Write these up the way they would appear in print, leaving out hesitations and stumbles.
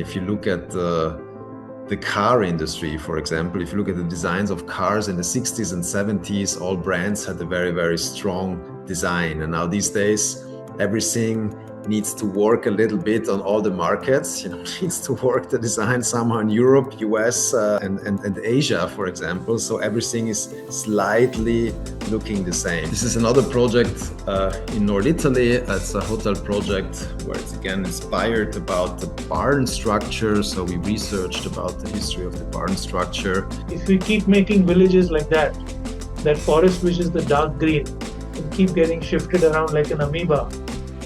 If you look at the car industry, for example, if you look at the designs of cars in the 60s and 70s, all brands had a very, very strong design. And now these days, everything needs to work a little bit on all the markets, needs to work the design somehow in Europe, US, and Asia, for example. So everything is slightly looking the same. This is another project in North Italy. It's a hotel project where it's again inspired about the barn structure. So we researched about the history of the barn structure. If we keep making villages like that forest which is the dark green will keep getting shifted around like an amoeba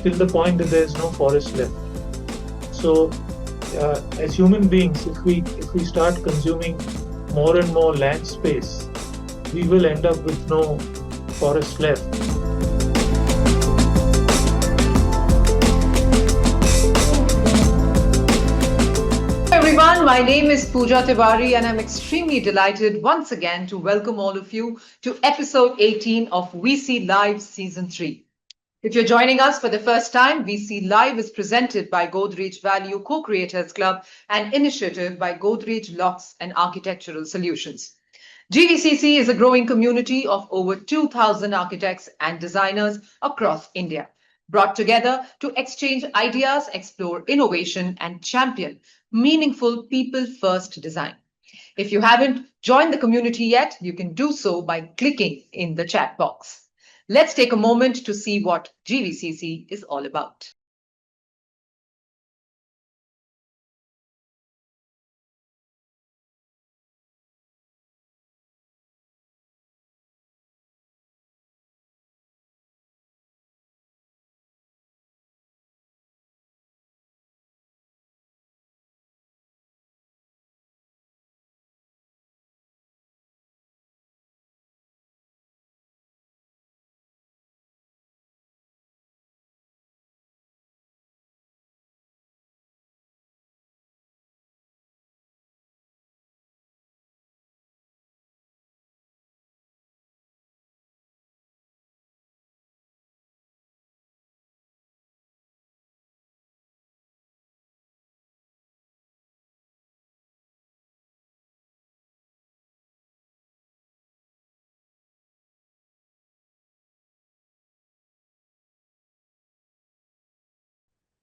till the point that there is no forest left. So as human beings, if we start consuming more and more land space, we will end up with no forest left. Everyone, my name is Pooja Tiwari and I'm extremely delighted once again to welcome all of you to episode 18 of VC Live Season 3. If you're joining us for the first time, VC Live is presented by Godrej Value Co-Creators Club, an initiative by Godrej Locks and Architectural Solutions. GVCC is a growing community of over 2,000 architects and designers across India, brought together to exchange ideas, explore innovation, and champion meaningful people-first design. If you haven't joined the community yet, you can do so by clicking in the chat box. Let's take a moment to see what GVCC is all about.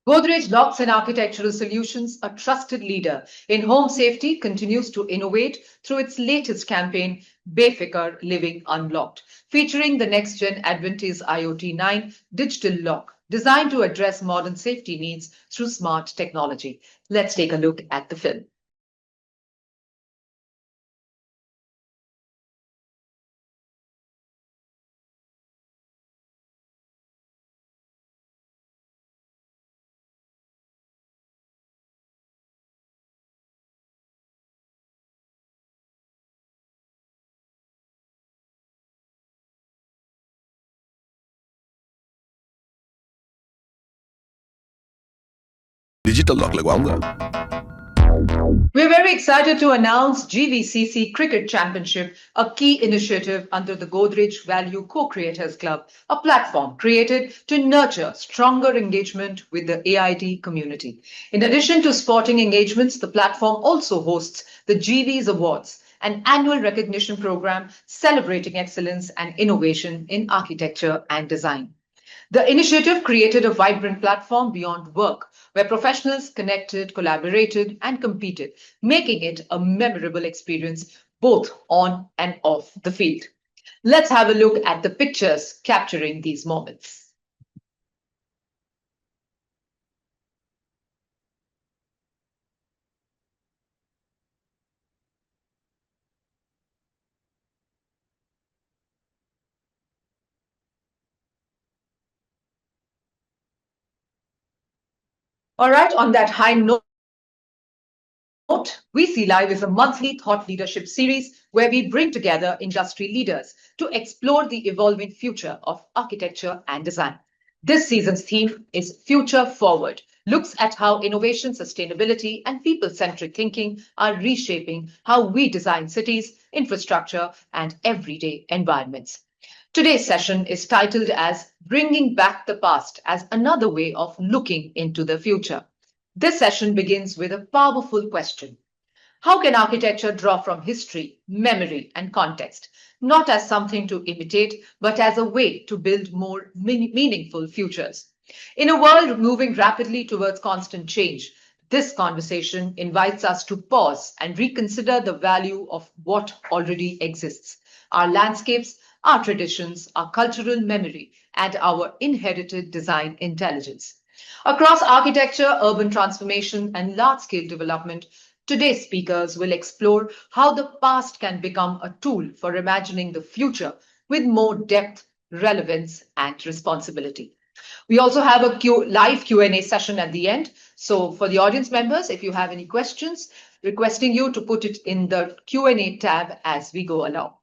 Godrej Locks and Architectural Solutions, a trusted leader in home safety, continues to innovate through its latest campaign, Befikar Living Unlocked, featuring the next-gen Advantage IoT 9 digital lock, designed to address modern safety needs through smart technology. Let's take a look at the film. Digital lock लगवाऊंगा। We're very excited to announce GVCC Cricket Championship, a key initiative under the Godrej Value Co-Creators Club, a platform created to nurture stronger engagement with the AID community. In addition to sporting engagements, the platform also hosts the GVs Awards, an annual recognition program celebrating excellence and innovation in architecture and design. The initiative created a vibrant platform beyond work, where professionals connected, collaborated, and competed, making it a memorable experience both on and off the field. Let's have a look at the pictures capturing these moments. All right, on that high note, VC Live is a monthly thought leadership series where we bring together industry leaders to explore the evolving future of architecture and design. This season's theme is Future Forward, looks at how innovation, sustainability, and people-centric thinking are reshaping how we design cities, infrastructure, and everyday environments. Today's session is titled as Bringing Back the Past as Another Way of Looking into the Future. This session begins with a powerful question. How can architecture draw from history, memory, and context, not as something to imitate, but as a way to build more meaningful futures? In a world moving rapidly towards constant change, this conversation invites us to pause and reconsider the value of what already exists: our landscapes, our traditions, our cultural memory, and our inherited design intelligence. Across architecture, urban transformation, and large scale development, today's speakers will explore how the past can become a tool for imagining the future with more depth, relevance, and responsibility. We also have a live Q&A session at the end. So for the audience members, if you have any questions, requesting you to put it in the Q&A tab as we go along.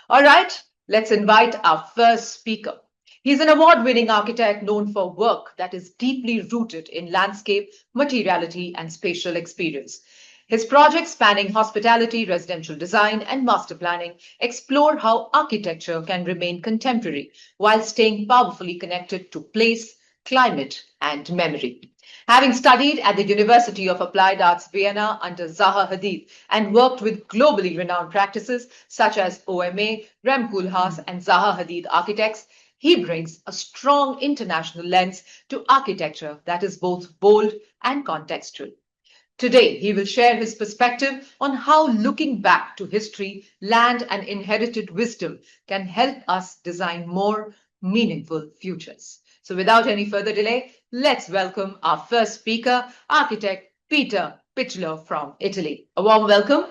All right, let's invite our first speaker. He's an award-winning architect known for work that is deeply rooted in landscape, materiality, and spatial experience. His projects spanning hospitality, residential design, and master planning explore how architecture can remain contemporary while staying powerfully connected to place, climate, and memory. Having studied at the University of Applied Arts Vienna under Zaha Hadid and worked with globally renowned practices such as OMA, Rem Koolhaas, and Zaha Hadid Architects, he brings a strong international lens to architecture that is both bold and contextual. Today, he will share his perspective on how looking back to history, land, and inherited wisdom can help us design more meaningful futures. So without any further delay, let's welcome our first speaker, architect Peter Pichler from Italy. A warm welcome.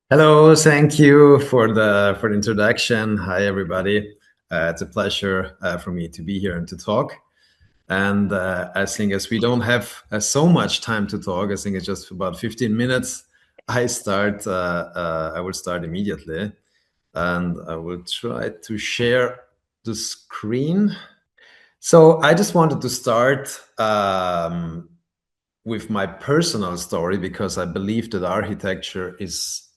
Hello, thank you for the introduction. Hi, everybody. It's a pleasure for me to be here and to talk. And I think as we don't have so much time to talk, I think it's just about 15 minutes. I will start immediately, and I will try to share the screen. So I just wanted to start with my personal story, because I believe that architecture is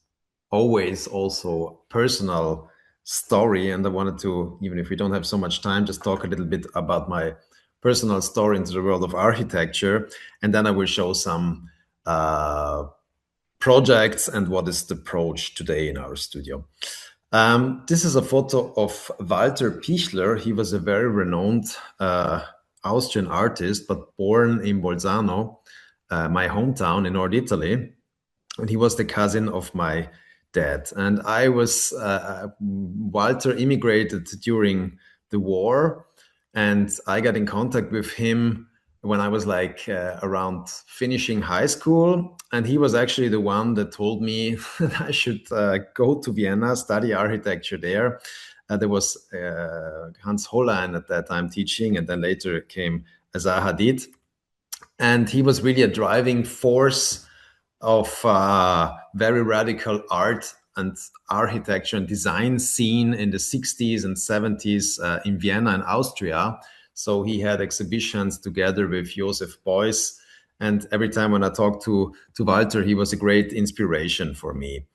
always also personal story. And I wanted to, even if we don't have so much time, just talk a little bit about my personal story into the world of architecture. And then I will show some projects and what is the approach today in our studio. This is a photo of Walter Pichler. He was a very renowned Austrian artist, but born in Bolzano, my hometown in North Italy. And he was the cousin of my dad. And I was, Walter immigrated during the war, and I got in contact with him when I was like around finishing high school. And he was actually the one that told me that I should go to Vienna, study architecture there. There was Hans Hollein at that time teaching, and then later came Zaha Hadid. And he was really a driving force of very radical art and architecture and design scene in the 60s and 70s in Vienna and Austria. So he had exhibitions together with Joseph Beuys. And every time when I talked to Walter, he was a great inspiration for me.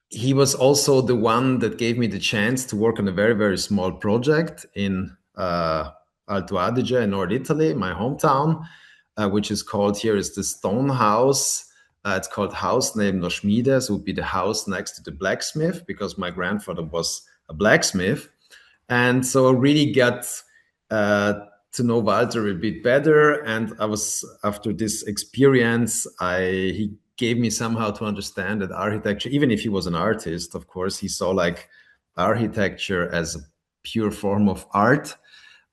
He was also the one that gave me the chance to work on a very, very small project in Alto Adige in North Italy, my hometown, which is called, here is the stone house. It's called Haus neben der Schmiede. So it would be the house next to the blacksmith, because my grandfather was a blacksmith. And so I really got to know Walter a bit better. And I was, after this experience, he gave me somehow to understand that architecture, even if he was an artist, of course, he saw like architecture as a pure form of art.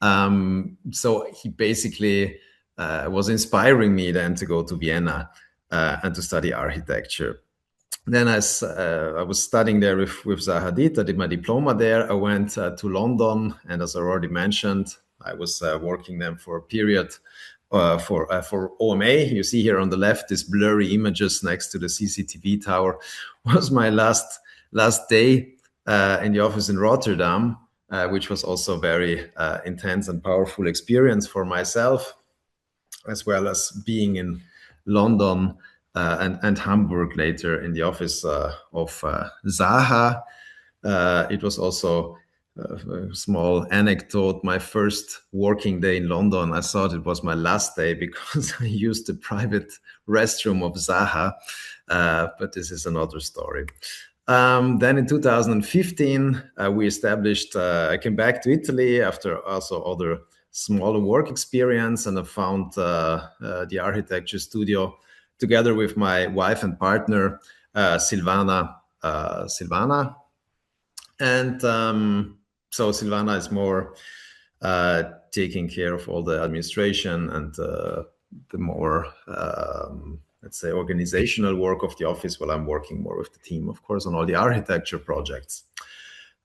So he basically was inspiring me then to go to Vienna and to study architecture. Then as I was studying there with Zaha Hadid, I did my diploma there. I went to London, and as I already mentioned, I was working then for a period for OMA. You see here on the left, these blurry images next to the CCTV tower. Was my last day in the office in Rotterdam, which was also very intense and powerful experience for myself, as well as being in London and Hamburg later in the office of Zaha. It was also a small anecdote. My first working day in London, I thought it was my last day because I used the private restroom of Zaha, but this is another story. Then in 2015, we established, I came back to Italy after also other smaller work experience, and I found the architecture studio together with my wife and partner, Silvana. And so Silvana is more taking care of all the administration and the more, let's say, organizational work of the office, while I'm working more with the team, of course, on all the architecture projects.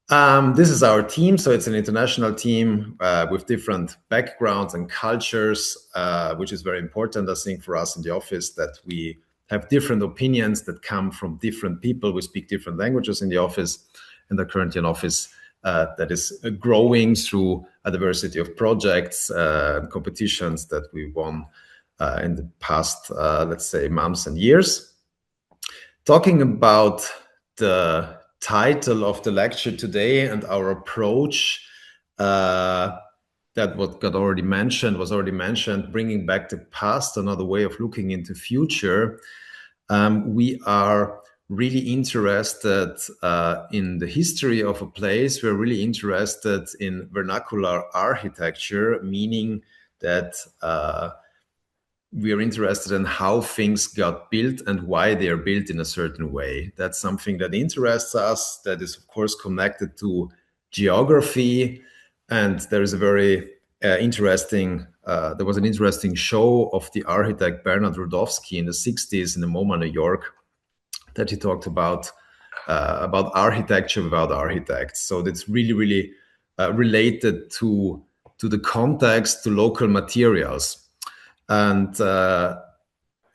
This is our team. So it's an international team with different backgrounds and cultures, which is very important, I think, for us in the office, that we have different opinions that come from different people. We speak different languages in the office, and are currently an office that is growing through a diversity of projects and competitions that we won in the past, let's say, months and years. Talking about the title of the lecture today and our approach, that what was already mentioned, bringing back the past, another way of looking into future. We are really interested in the history of a place. We're really interested in vernacular architecture, meaning that we are interested in how things got built and why they are built in a certain way. That's something that interests us, that is, of course, connected to geography. And there is a very interesting, there was an interesting show of the architect Bernard Rudowski in the 60s in the MoMA, New York, that he talked about architecture without architects. So that's really, really related to the context, to local materials. And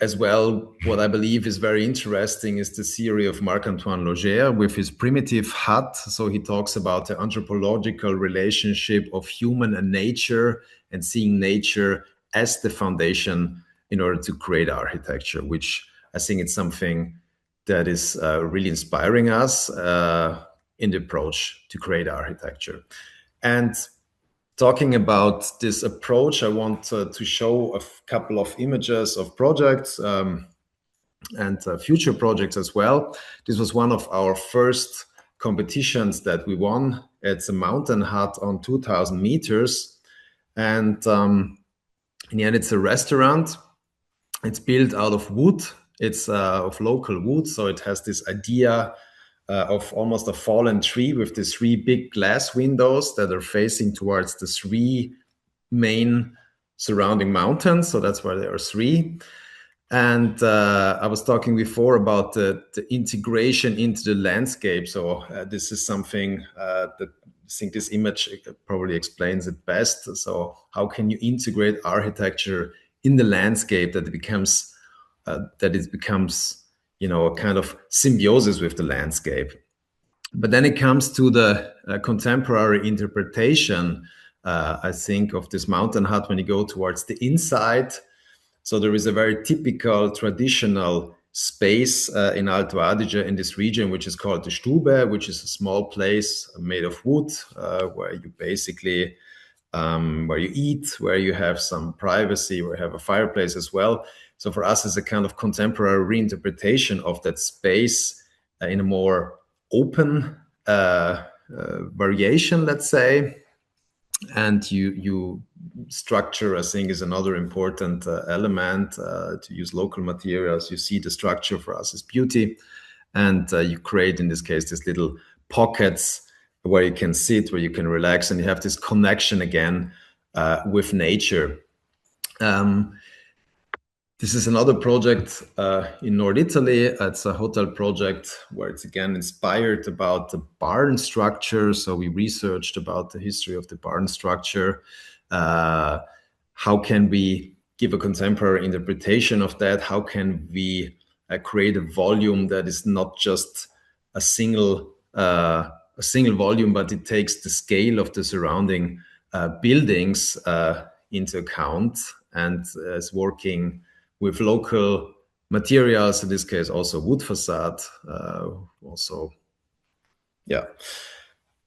as well, what I believe is very interesting is the theory of Marc-Antoine Lauger with his primitive hut. So he talks about the anthropological relationship of human and nature, and seeing nature as the foundation in order to create architecture, which I think it's something that is really inspiring us in the approach to create architecture. And talking about this approach, I want to show a couple of images of projects and future projects as well. This was one of our first competitions that we won. It's a mountain hut on 2,000 meters. And in the end, it's a restaurant. It's built out of wood. It's of local wood, so it has this idea of almost a fallen tree with the three big glass windows that are facing towards the three main surrounding mountains. So that's why there are three. And I was talking before about the integration into the landscape. So this is something that I think this image probably explains it best. So how can you integrate architecture in the landscape that it becomes you know, a kind of symbiosis with the landscape? But then it comes to the contemporary interpretation, I think, of this mountain hut when you go towards the inside. So there is a very typical traditional space in Alto Adige in this region, which is called the Stube, which is a small place made of wood, where you basically where you eat, where you have some privacy, where you have a fireplace as well. So for us, it's a kind of contemporary reinterpretation of that space in a more open variation, let's say. And you structure, I think, is another important element, to use local materials. You see the structure for us is beauty. And you create, in this case, these little pockets where you can sit, where you can relax, and you have this connection again with nature. This is another project in North Italy. It's a hotel project where it's again inspired about the barn structure. So we researched about the history of the barn structure. How can we give a contemporary interpretation of that? How can we create a volume that is not just a single volume, but it takes the scale of the surrounding buildings into account, and is working with local materials, in this case also wood facade.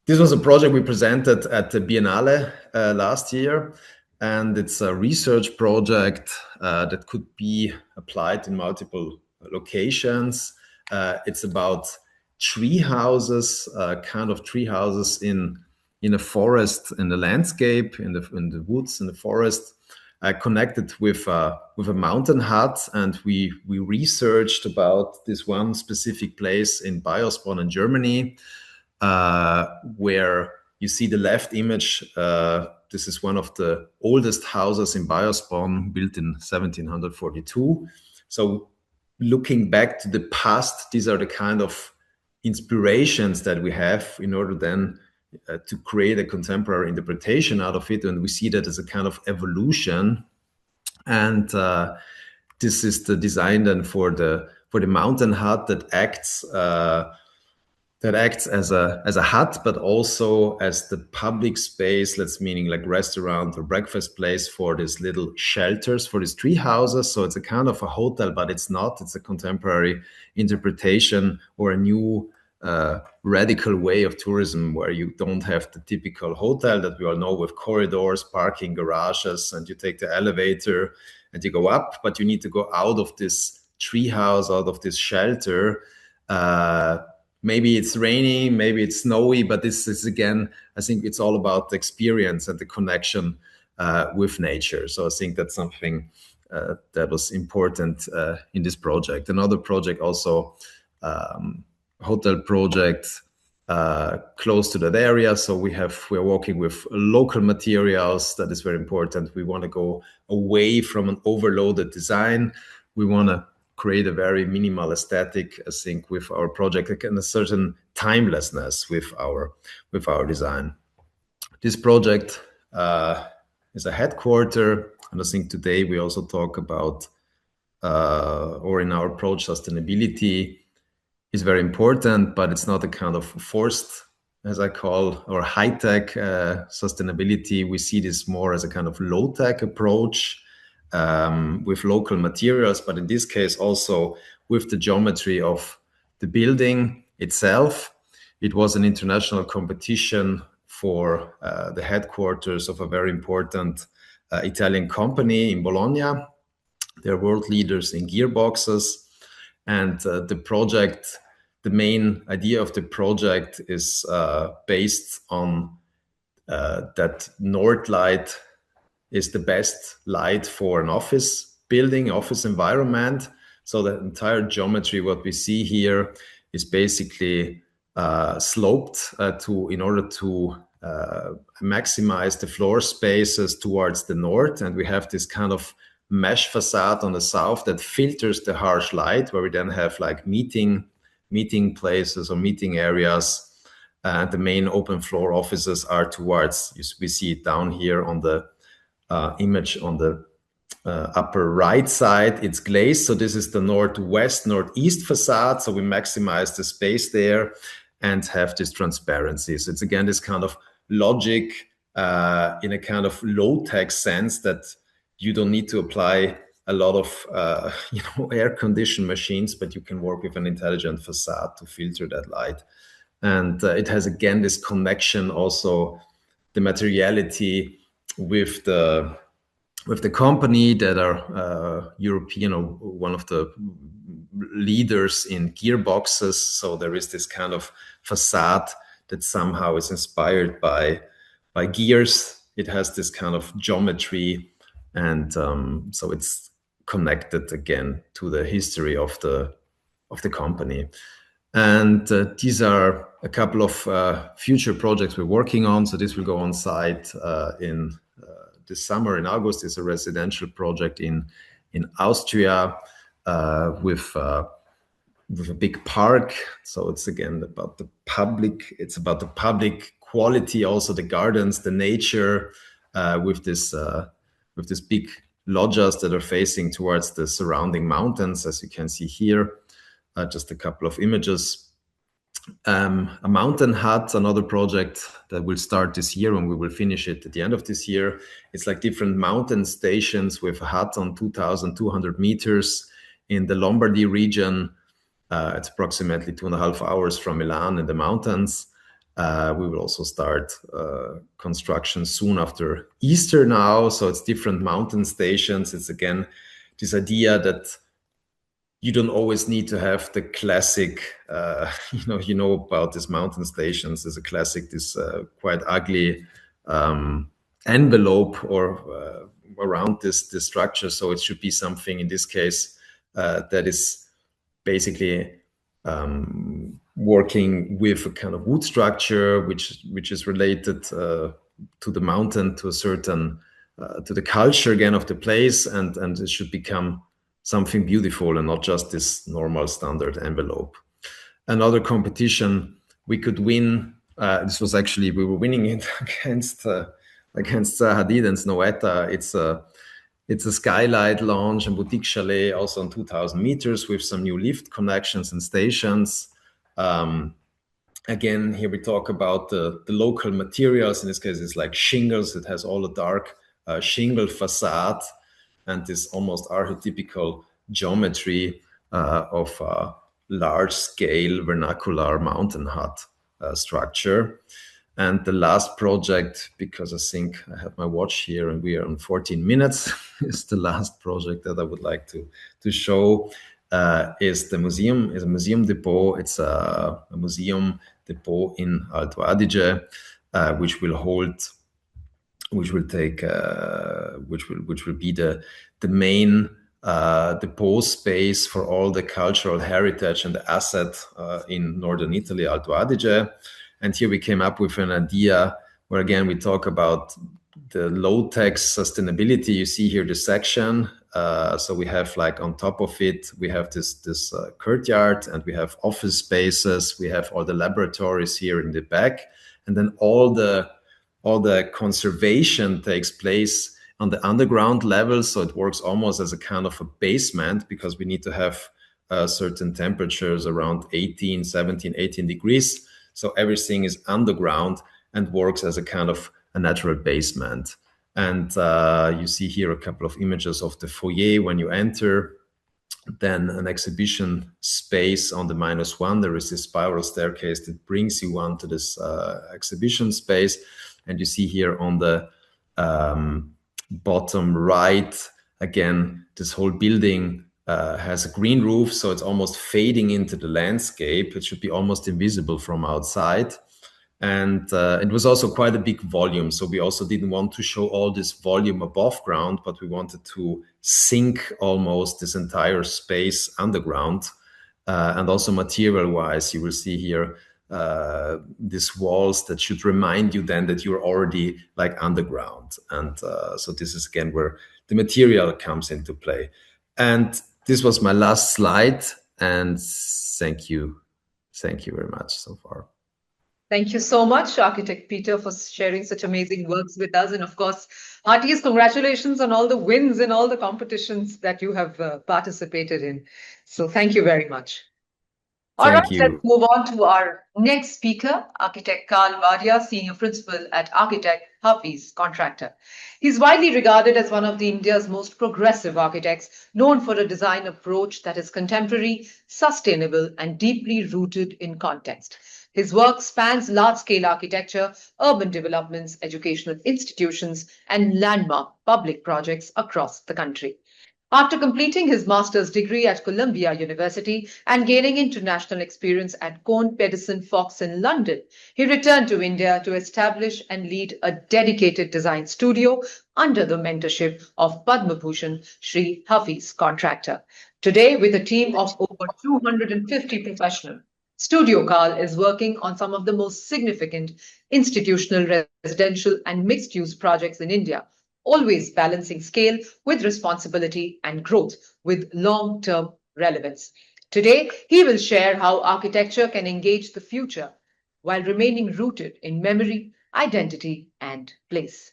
This was a project we presented at the Biennale last year, and it's a research project that could be applied in multiple locations. It's about tree houses, kind of tree houses in a forest, in the landscape, in the woods, in the forest, connected with a mountain hut. And we researched about this one specific place in Biosborn in Germany, where you see the left image. This is one of the oldest houses in Biosborn, built in 1742. So looking back to the past, these are the kind of inspirations that we have in order then to create a contemporary interpretation out of it. And we see that as a kind of evolution. And this is the design then for the mountain hut that acts as a hut, but also as the public space, that's meaning like restaurant or breakfast place for these little shelters, for these tree houses. So it's a kind of a hotel, but it's not. It's a contemporary interpretation or a new radical way of tourism, where you don't have the typical hotel that we all know with corridors, parking, garages, and you take the elevator and you go up, but you need to go out of this tree house, out of this shelter. Maybe it's rainy, maybe it's snowy, but this is, again, I think it's all about the experience and the connection with nature. So I think that's something that was important in this project. Another project also, hotel project close to that area. So we're working with local materials. That is very important. We want to go away from an overloaded design. We want to create a very minimal aesthetic, I think, with our project, and a certain timelessness with our design. This project is a headquarter, and I think today we also talk about, or in our approach, sustainability is very important, but it's not a kind of forced, as I call, or high-tech sustainability. We see this more as a kind of low-tech approach, with local materials, but in this case also with the geometry of the building itself. It was an international competition for the headquarters of a very important Italian company in Bologna. They're world leaders in gearboxes, and the main idea of the project is based on that north light is the best light for an office building, office environment. So the entire geometry, what we see here, is basically sloped in order to maximize the floor spaces towards the north. And we have this kind of mesh facade on the south that filters the harsh light, where we then have like meeting places or meeting areas. The main open floor offices are towards, we see it down here on the image on the upper right side. It's glazed, so this is the northeast facade. So we maximize the space there and have this transparency. So it's again this kind of logic in a kind of low-tech sense, that you don't need to apply a lot of air-conditioned machines, but you can work with an intelligent facade to filter that light. And it has again this connection, also the materiality with the company that are European, or one of the leaders in gearboxes. So there is this kind of facade that somehow is inspired by gears. It has this kind of geometry, and so it's connected again to the history of the company. And these are a couple of future projects we're working on. So this will go on site in this summer, in August. It's a residential project in Austria with a big park. So it's again about the public. It's about the public quality, also the gardens, the nature, with this big loggias that are facing towards the surrounding mountains, as you can see here. Just a couple of images. A mountain hut, another project that will start this year, and we will finish it at the end of this year. It's like different mountain stations with a hut on 2,200 meters in the Lombardy region. It's approximately 2.5 hours from Milan in the mountains. We will also start construction soon after Easter now. So it's different mountain stations. It's again this idea that you don't always need to have the classic, you know about these mountain stations. There's a classic, this quite ugly envelope or around this structure. So it should be something in this case that is basically working with a kind of wood structure, which is related to the mountain, to a certain to the culture again of the place, and it should become something beautiful and not just this normal standard envelope. Another competition we could win. This was actually, we were winning it against Hadid and Snøhetta. It's a skylight lounge and boutique chalet, also on 2,000 meters with some new lift connections and stations. Again, here we talk about the local materials. In this case, it's like shingles. It has all the dark shingle facade and this almost archetypical geometry of a large-scale vernacular mountain hut structure. And the last project, because I think I have my watch here and we are on 14 minutes, is the last project that I would like to show, is a museum depot. It's a museum depot in Alto Adige, which will be the main depot space for all the cultural heritage and the asset in northern Italy, Alto Adige. And here we came up with an idea where, again, we talk about the low-tech sustainability. You see here the section. So we have, like, on top of it, we have this courtyard, and we have office spaces. We have all the laboratories here in the back. And then all the conservation takes place on the underground level. So it works almost as a kind of a basement, because we need to have certain temperatures around 17, 18 degrees. So everything is underground and works as a kind of a natural basement. And you see here a couple of images of the foyer when you enter. Then an exhibition space on the -1. There is this spiral staircase that brings you onto this exhibition space. And you see here on the bottom right, again, this whole building has a green roof, so it's almost fading into the landscape. It should be almost invisible from outside. And it was also quite a big volume. So we also didn't want to show all this volume above ground, but we wanted to sink almost this entire space underground. And also material-wise, you will see here these walls that should remind you then that you're already like underground. And so this is again where the material comes into play. And this was my last slide. And thank you very much so far. Thank you so much, Architect Peter, for sharing such amazing works with us. And of course, heartiest congratulations on all the wins in all the competitions that you have participated in. So thank you very much. All right, let's move on to our next speaker, Architect Karl Wadia, Senior Principal at Architect Hafeez Contractor. He's widely regarded as one of the India's most progressive architects, known for a design approach that is contemporary, sustainable, and deeply rooted in context. His work spans large-scale architecture, urban developments, educational institutions, and landmark public projects across the country. After completing his master's degree at Columbia University and gaining international experience at Cone Pedersen Fox in London, he returned to India to establish and lead a dedicated design studio under the mentorship of Padma Bhushan Shri Hafeez Contractor. Today, with a team of over 250 professionals, Studio Karl is working on some of the most significant institutional, residential, and mixed-use projects in India, always balancing scale with responsibility and growth with long-term relevance. Today, he will share how architecture can engage the future while remaining rooted in memory, identity, and place.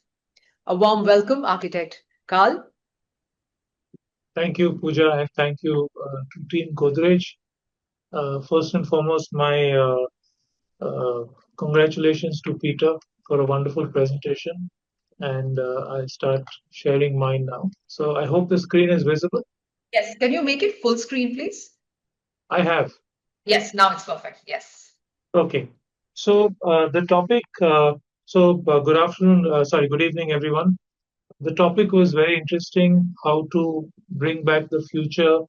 A warm welcome, Architect Karl. Thank you, Pooja, and thank you to Team Godrej. First and foremost, my congratulations to Peter for a wonderful presentation. And I'll start sharing mine now. So I hope the screen is visible. Yes, can you make it full screen, please? I have. Yes, now it's perfect. Yes. Okay. So the topic, good afternoon, good evening, everyone. The topic was very interesting, how to bring back the future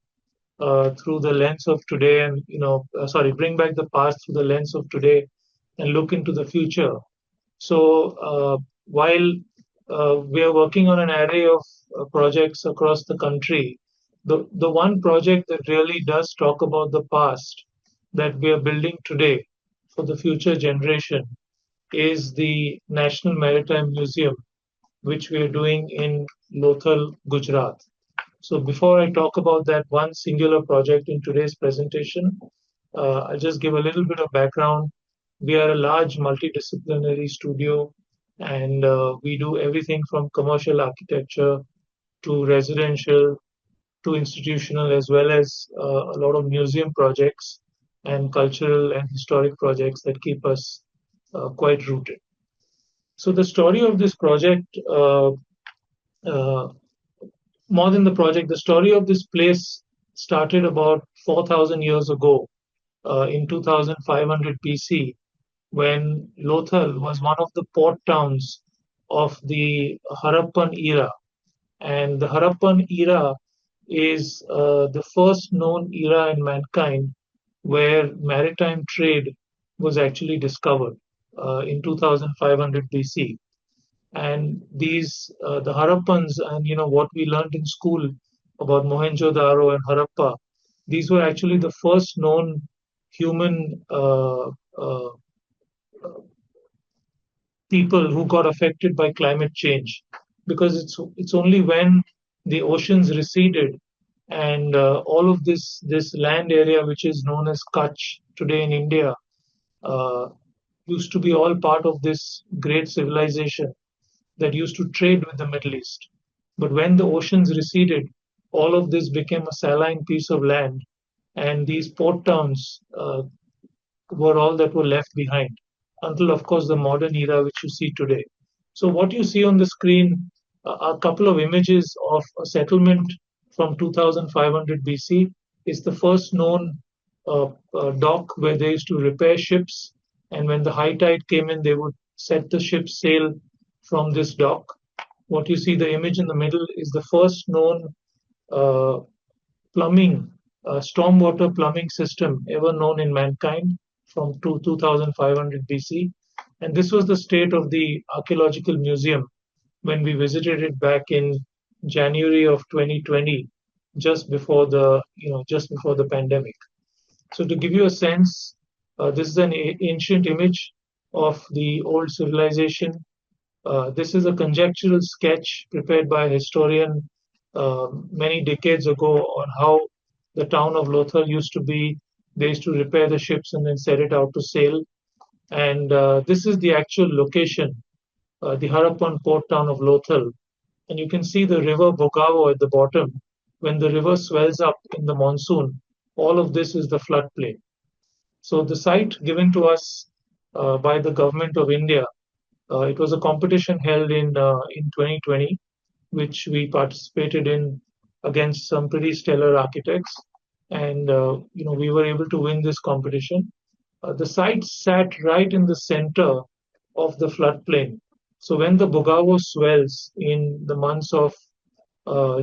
through the lens of today and, bring back the past through the lens of today and look into the future. So while we are working on an array of projects across the country, the one project that really does talk about the past that we are building today for the future generation is the National Maritime Museum, which we are doing in Lothal, Gujarat. So before I talk about that one singular project in today's presentation, I'll just give a little bit of background. We are a large multidisciplinary studio, and we do everything from commercial architecture to residential to institutional, as well as a lot of museum projects and cultural and historic projects that keep us quite rooted. So the story of this project, uh, more than the project, the story of this place started about 4,000 years ago, in 2500 BC, when Lothal was one of the port towns of the Harappan era. And the Harappan era is the first known era in mankind where maritime trade was actually discovered in 2500 BC. And these, the Harappans, and what we learned in school about Mohenjo-daro and Harappa, these were actually the first known human people who got affected by climate change, because it's only when the oceans receded and all of this land area, which is known as Kutch today in India, uh, used to be all part of this great civilization that used to trade with the Middle East. But when the oceans receded, all of this became a saline piece of land, and these port towns were all that were left behind until, of course, the modern era which you see today. So what you see on the screen are a couple of images of a settlement from 2500 BC. It's the first known dock where they used to repair ships, and when the high tide came in, they would set the ship sail from this dock. What you see, the image in the middle, is the first known uh, plumbing, stormwater plumbing system ever known in mankind from 2500 BC. And this was the state of the archaeological museum when we visited it back in January of 2020, just before the pandemic. So to give you a sense, this is an ancient image of the old civilization. This is a conjectural sketch prepared by a historian many decades ago on how the town of Lothal used to be. They used to repair the ships and then set it out to sail. And this is the actual location, the Harappan port town of Lothal. And you can see the river Bogavo at the bottom. When the river swells up in the monsoon, all of this is the floodplain. So the site given to us by the government of India, it was a competition held in 2020, which we participated in against some pretty stellar architects, and we were able to win this competition. The site sat right in the center of the floodplain. So when the Bogavo swells in the months of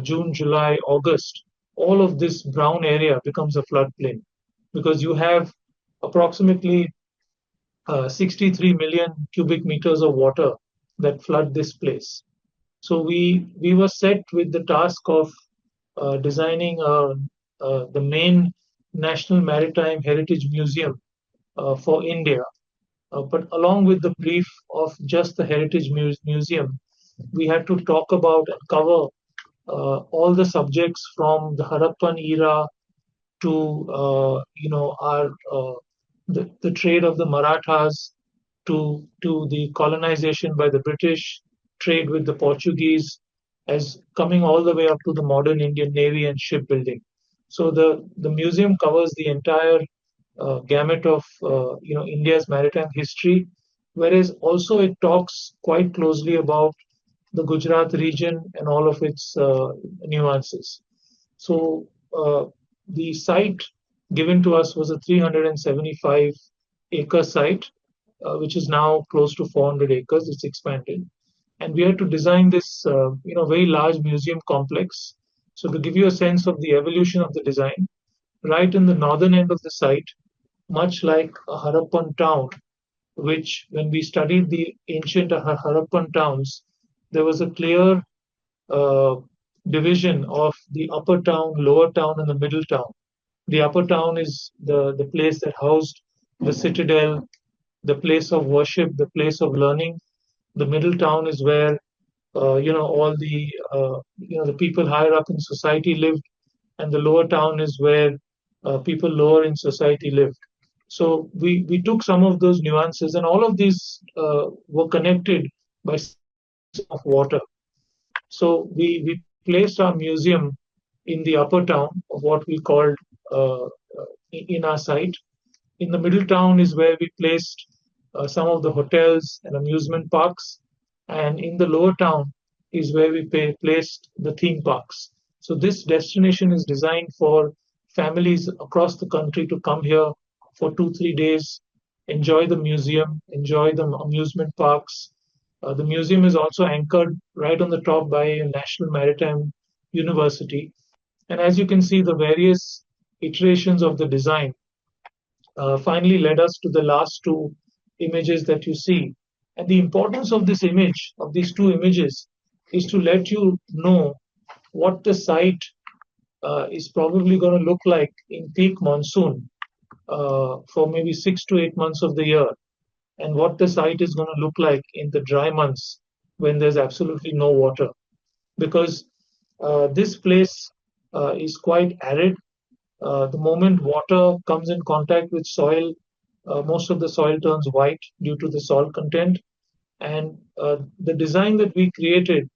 June, July, August, all of this brown area becomes a floodplain because you have approximately 63 million cubic meters of water that flood this place. So we were set with the task of designing the main National Maritime Heritage Museum for India. But along with the brief of just the Heritage Museum, we had to talk about and cover all the subjects from the Harappan era to our the trade of the Marathas to the colonization by the British, trade with the Portuguese, as coming all the way up to the modern Indian Navy and shipbuilding. So the museum covers the entire gamut of India's maritime history, whereas also it talks quite closely about the Gujarat region and all of its nuances. So the site given to us was a 375-acre site. which is now close to 400 acres. It's expanded. And we had to design this, very large museum complex. So to give you a sense of the evolution of the design, right in the northern end of the site, much like a Harappan town, which when we studied the ancient Harappan towns, there was a clear uh, division of the upper town, lower town, and the middle town. The upper town is the place that housed the citadel, the place of worship, the place of learning. The middle town is where all the people higher up in society lived, and the lower town is where people lower in society lived. So we took some of those nuances, and all of these were connected by of water. So we placed our museum in the upper town of what we called in our site. In the middle town is where we placed some of the hotels and amusement parks, and in the lower town is where we placed the theme parks. So this destination is designed for families across the country to come here for 2 3 days, enjoy the museum, enjoy the amusement parks. The museum is also anchored right on the top by a National Maritime University. And as you can see, the various iterations of the design finally led us to the last two images that you see. And the importance of this image, of these two images, is to let you know what the site is probably going to look like in peak monsoon for maybe 6 to 8 months of the year, and what the site is going to look like in the dry months when there's absolutely no water. Because this place is quite arid. The moment water comes in contact with soil, most of the soil turns white due to the salt content. And the design that we created,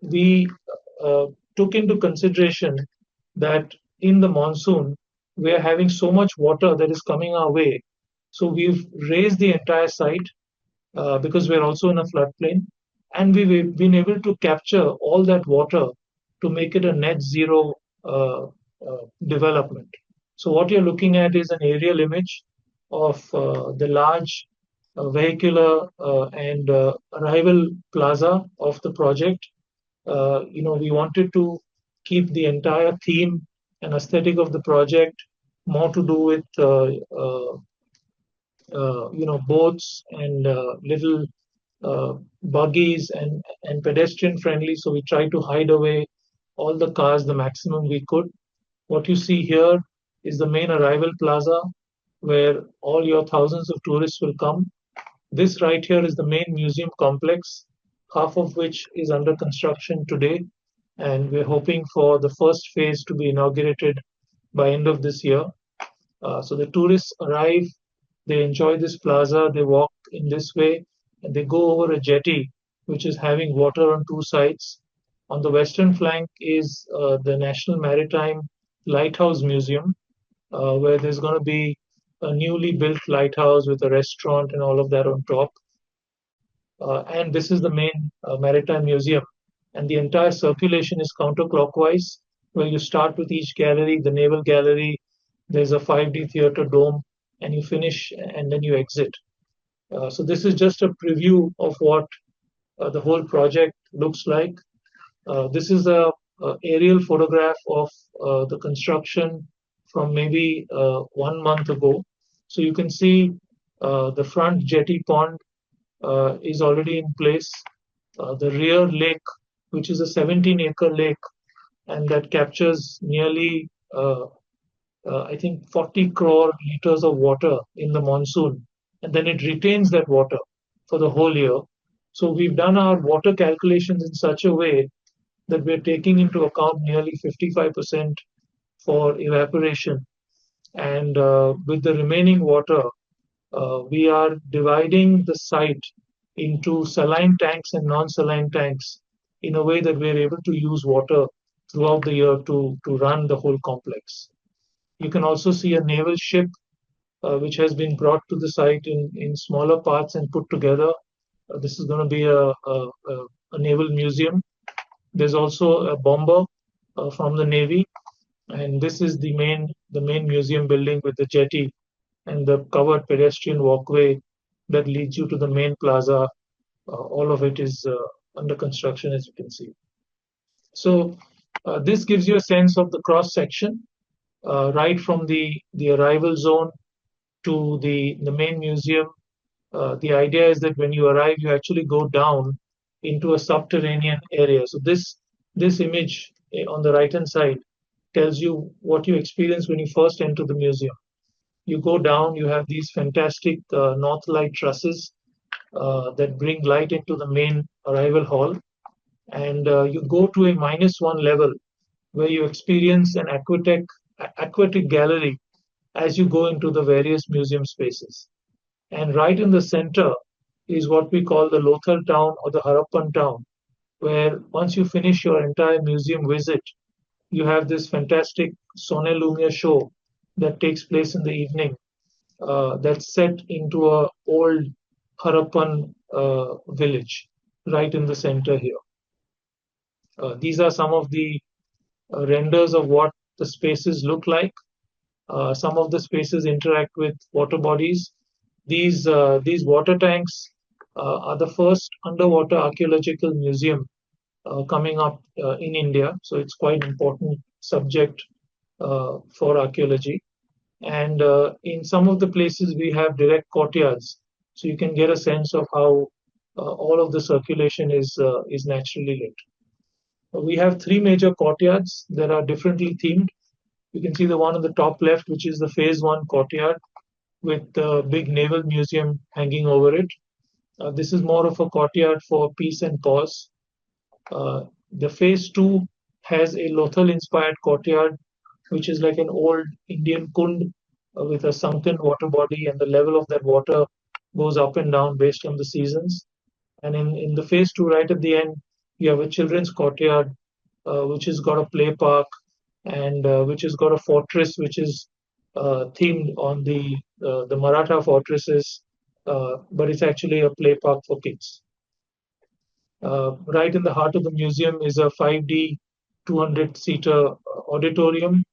we took into consideration that in the monsoon, we are having so much water that is coming our way. So we've raised the entire site because we're also in a floodplain, and we've been able to capture all that water to make it a net zero development. So what you're looking at is an aerial image of the large vehicular and arrival plaza of the project. We wanted to keep the entire theme and aesthetic of the project more to do with boats and little buggies and pedestrian friendly. So we tried to hide away all the cars the maximum we could. What you see here is the main arrival plaza where all your thousands of tourists will come. This right here is the main museum complex, half of which is under construction today, and we're hoping for the first phase to be inaugurated by end of this year. So the tourists arrive, they enjoy this plaza, they walk in this way, and they go over a jetty which is having water on two sides. On the western flank is the National Maritime Lighthouse Museum, where there's going to be a newly built lighthouse with a restaurant and all of that on top. And this is the main Maritime Museum. And the entire circulation is counterclockwise, where you start with each gallery, the Naval Gallery, there's a 5D theater dome, and you finish and then you exit. So this is just a preview of what the whole project looks like. This is a aerial photograph of the construction from maybe 1 month ago. So you can see the front jetty pond is already in place. The rear lake, which is a 17-acre lake, and that captures nearly, I think, 40 crore liters of water in the monsoon, and then it retains that water for the whole year. So we've done our water calculations in such a way that we're taking into account nearly 55% for evaporation. And with the remaining water, we are dividing the site into saline tanks and non-saline tanks in a way that we're able to use water throughout the year to run the whole complex. You can also see a naval ship which has been brought to the site in smaller parts and put together. This is going to be a naval museum. There's also a bomber from the Navy, and this is the main museum building with the jetty and the covered pedestrian walkway that leads you to the main plaza. All of it is under construction, as you can see. So this gives you a sense of the cross section, right from the arrival zone to the main museum. The idea is that when you arrive, you actually go down into a subterranean area. So this image on the right hand side tells you what you experience when you first enter the museum. You go down, you have these fantastic north light trusses that bring light into the main arrival hall, and you go to a -1 level where you experience an aquatic gallery as you go into the various museum spaces. And right in the center is what we call the Lothal town or the Harappan town, where once you finish your entire museum visit, you have this fantastic Sone Lumia show that takes place in the evening, that's set into a old Harappan village right in the center here. These are some of the renders of what the spaces look like. Some of the spaces interact with water bodies. These water tanks are the first underwater archaeological museum coming up in India. So it's quite an important subject for archaeology. And in some of the places we have direct courtyards, so you can get a sense of how all of the circulation is naturally lit. We have three major courtyards that are differently themed. You can see the one on the top left, which is the phase 1 courtyard with the big naval museum hanging over it. This is more of a courtyard for peace and pause. The phase 2 has a Lothal inspired courtyard, which is like an old Indian kund with a sunken water body, and the level of that water goes up and down based on the seasons. And in the phase 2, right at the end, you have a children's courtyard, which has got a play park and which has got a fortress which is themed on the Maratha fortresses, but it's actually a play park for kids. Right in the heart of the museum is a 5D 200-seater auditorium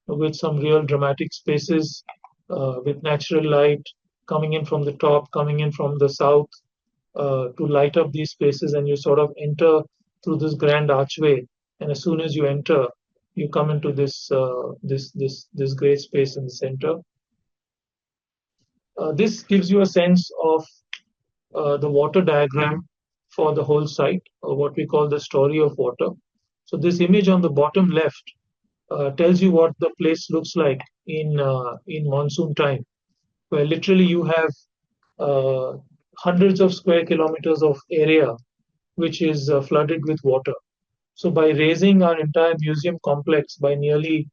with some real dramatic spaces, with natural light coming in from the top, coming in from the south, to light up these spaces, and you sort of enter through this grand archway. And as soon as you enter, you come into this great space in the center. This gives you a sense of the water diagram for the whole site, or what we call the story of water. So this image on the bottom left tells you what the place looks like in monsoon time, where literally you have hundreds of square kilometers of area which is flooded with water. So by raising our entire museum complex by nearly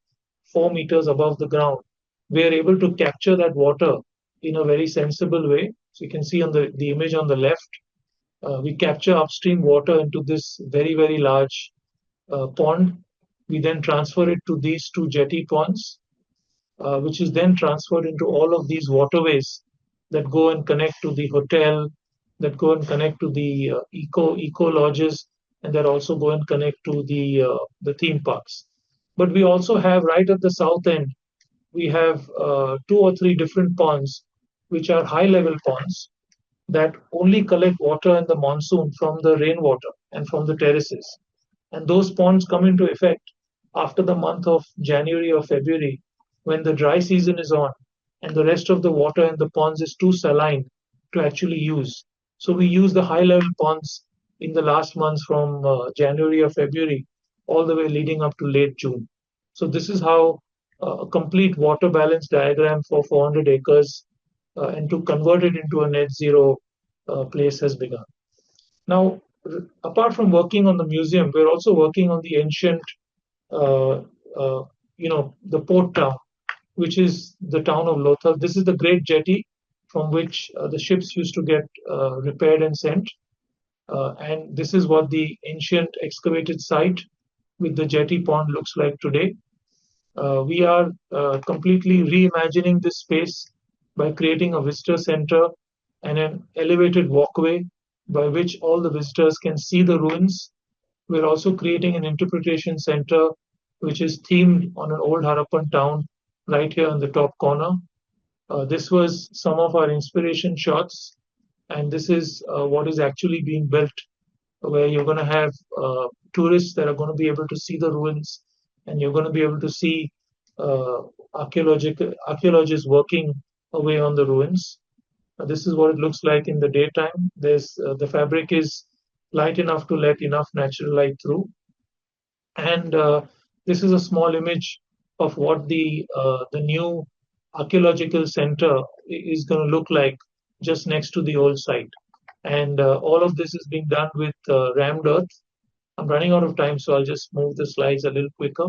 4 meters above the ground, we are able to capture that water in a very sensible way. So you can see on the image on the left, we capture upstream water into this very, very large pond. We then transfer it to these two jetty ponds, which is then transferred into all of these waterways that go and connect to the hotel, that go and connect to the eco lodges, and that also go and connect to the theme parks. But we also have right at the south end, we have 2 or 3 different ponds, which are high level ponds that only collect water in the monsoon from the rainwater and from the terraces. And those ponds come into effect after the month of January or February, when the dry season is on and the rest of the water in the ponds is too saline to actually use. So we use the high level ponds in the last months from January or February all the way leading up to late June. So this is how a complete water balance diagram for 400 acres and to convert it into a net zero place has begun. Now, apart from working on the museum, we're also working on the ancient, the port town, which is the town of Lothal. This is the great jetty from which the ships used to get repaired and sent. And this is what the ancient excavated site with the jetty pond looks like today. We are completely reimagining this space by creating a visitor center and an elevated walkway by which all the visitors can see the ruins. We're also creating an interpretation center which is themed on an old Harappan town right here in the top corner. This was some of our inspiration shots And this is what is actually being built, where you're going to have tourists that are going to be able to see the ruins, and you're going to be able to see archaeologists working away on the ruins. This is what it looks like in the daytime. The fabric is light enough to let enough natural light through, and this is a small image of what the new archaeological center is going to look like just next to the old site. And all of this is being done with rammed earth. I'm running out of time, so I'll just move the slides a little quicker.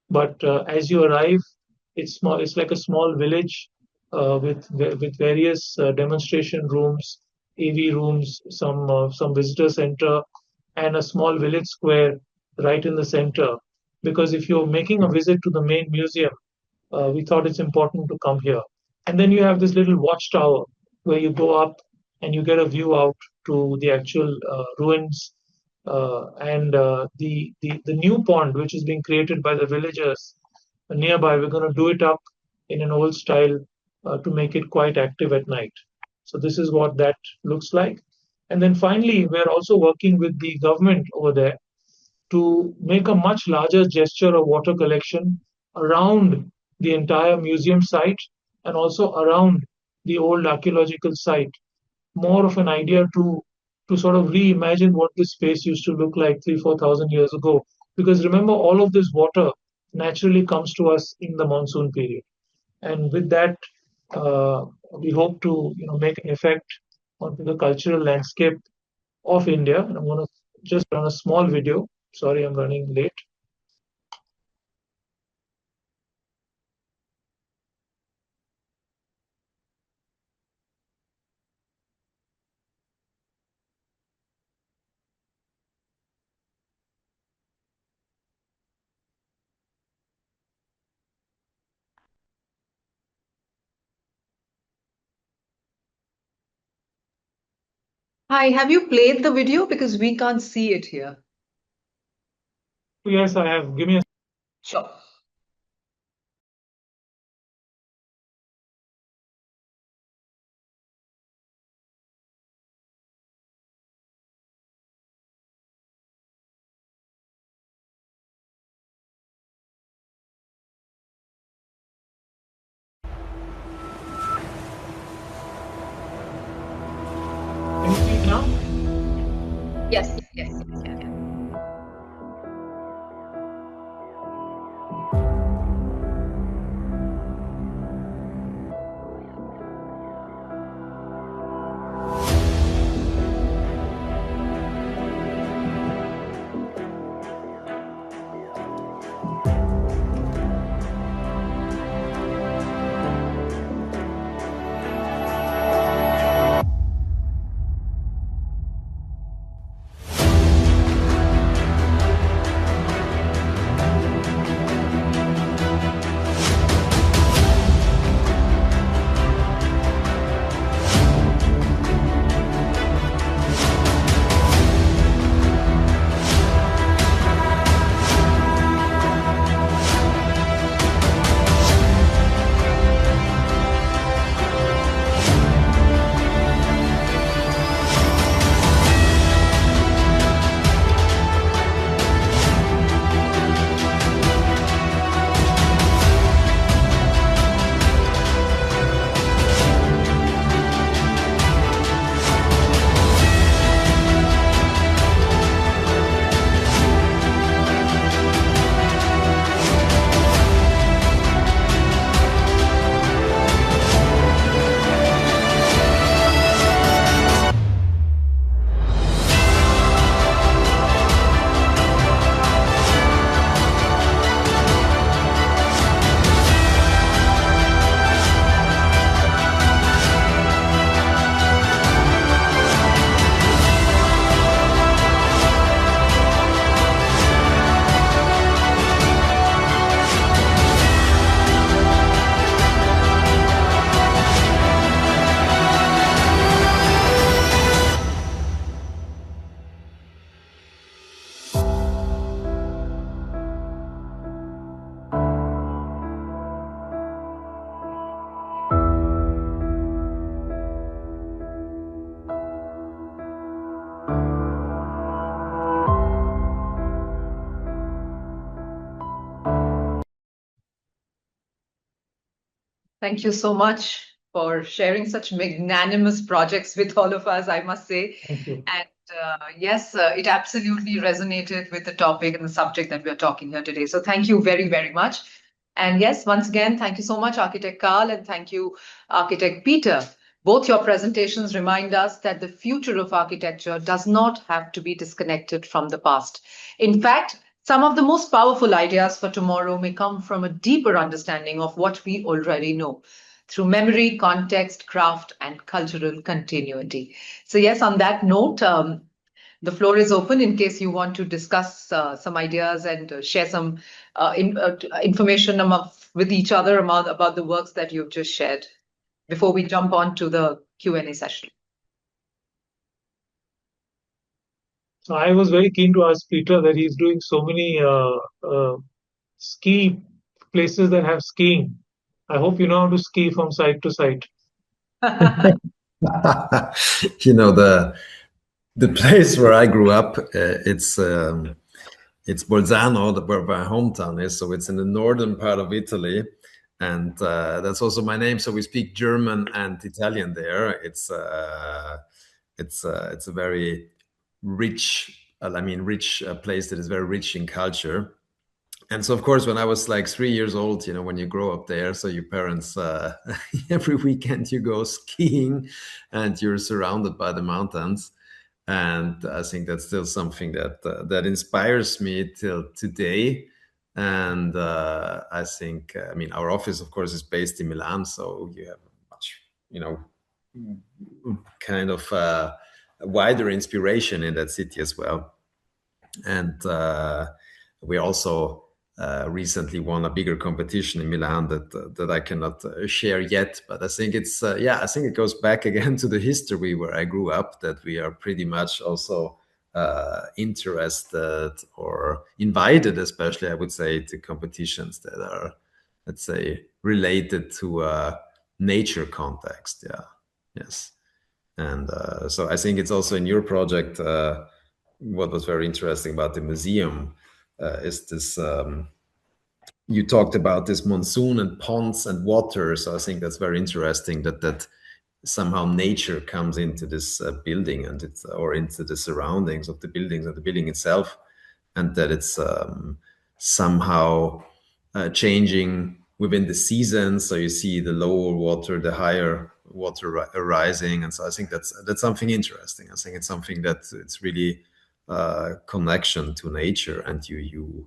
But as you arrive, it's small. It's like a small village with various demonstration rooms, AV rooms, some visitor center, and a small village square right in the center. Because if you're making a visit to the main museum, we thought it's important to come here. And then you have this little watchtower where you go up and you get a view out to the actual ruins, and the new pond which is being created by the villagers nearby. We're going to do it up in an old style to make it quite active at night. So this is what that looks like. And then finally, we're also working with the government over there to make a much larger gesture of water collection around the entire museum site and also around the old archaeological site. More of an idea to sort of reimagine what this space used to look like 3,000-4,000 years ago. Because remember, all of this water naturally comes to us in the monsoon period. And with that, we hope to make an effect onto the cultural landscape of India. And I'm going to just run a small video. Sorry, I'm running late. Hi, have you played the video? Because we can't see it here. Yes, I have. Give me a. Sure. Can you see it now? Yes, yes, yes, yeah. Thank you so much for sharing such magnanimous projects with all of us, I must say. Thank you. And yes, it absolutely resonated with the topic and the subject that we're talking here today. So thank you very, very much. And yes, once again, thank you so much, Architect Karl, and thank you, Architect Peter. Both your presentations remind us that the future of architecture does not have to be disconnected from the past. In fact, some of the most powerful ideas for tomorrow may come from a deeper understanding of what we already know through memory, context, craft, and cultural continuity. So yes, on that note, the floor is open in case you want to discuss some ideas and share some information with each other about the works that you've just shared before we jump on to the Q&A session. So I was very keen to ask Peter that he's doing so many ski places that have skiing. I hope you know how to ski from side to side. You know, the place where I grew up, it's Bolzano, where my hometown is. So it's in the northern part of Italy, and that's also my name. So we speak German and Italian there. It's a very rich, rich place that is very rich in culture. And so, of course, when I was like 3 years old, you know, when you grow up there, so your parents, every weekend you go skiing and you're surrounded by the mountains. And I think that's still something that inspires me till today. And I think, our office, of course, is based in Milan. So you have much, kind of wider inspiration in that city as well. And we also recently won a bigger competition in Milan that I cannot share yet. But I think it's I think it goes back again to the history where I grew up, that we are pretty much also interested or invited, especially I would say, to competitions that are, let's say, related to nature context. Yeah, yes. And so I think it's also in your project, what was very interesting about the museum is this, you talked about this monsoon and ponds and water. So I think that's very interesting that somehow nature comes into this building and or into the surroundings of the buildings and the building itself, and that it's somehow changing within the seasons. So you see the lower water, the higher water rising. And so I think that's something interesting. I think it's something that it's really connection to nature, and you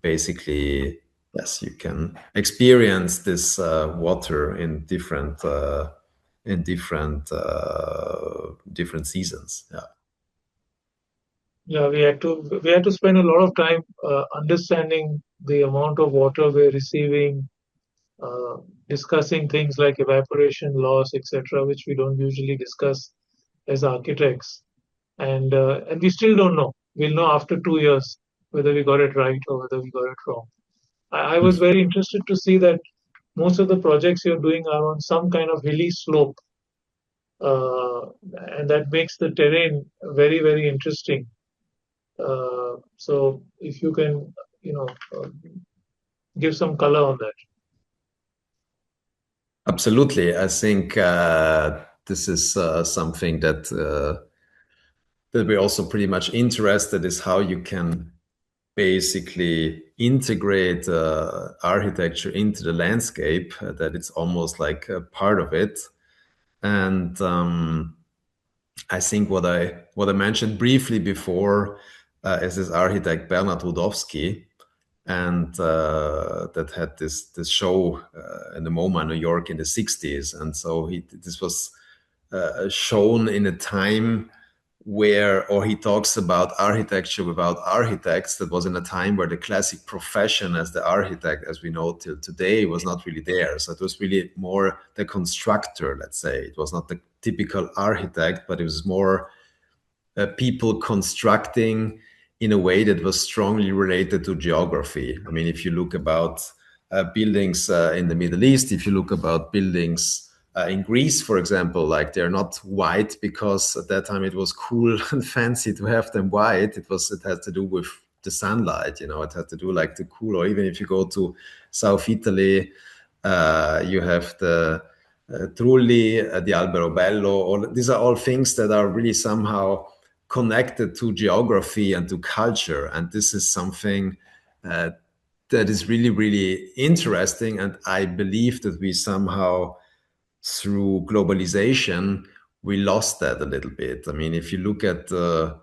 basically, yes, you can experience this water in different seasons. Yeah, we had to spend a lot of time understanding the amount of water we're receiving, discussing things like evaporation loss, etc., which we don't usually discuss as architects. And we still don't know. We'll know after 2 years whether we got it right or whether we got it wrong. I was very interested to see that most of the projects you're doing are on some kind of hilly slope, and that makes the terrain very, very interesting. So if you can, give some color on that. Absolutely. I think this is something that we're also pretty much interested, is how you can basically integrate architecture into the landscape, that it's almost like a part of it. And I think what I mentioned briefly before is this architect Bernard Rudowski, and that had this show in the MoMA, New York, in the 60s. And so this was shown in a time where, or he talks about architecture without architects. That was in a time where the classic profession as the architect, as we know till today, was not really there. So it was really more the constructor, let's say. It was not the typical architect, but it was more people constructing in a way that was strongly related to geography. I mean, if you look about buildings in the Middle East, if you look about buildings in Greece, for example, like they're not white because at that time it was cool and fancy to have them white. It had to do with the sunlight, it had to do like the cool. Or even if you go to South Italy, you have the Trulli, the Alberobello. These are all things that are really somehow connected to geography and to culture. And this is something that is really, really interesting. And I believe that we somehow, through globalization, we lost that a little bit. I mean, if you look at the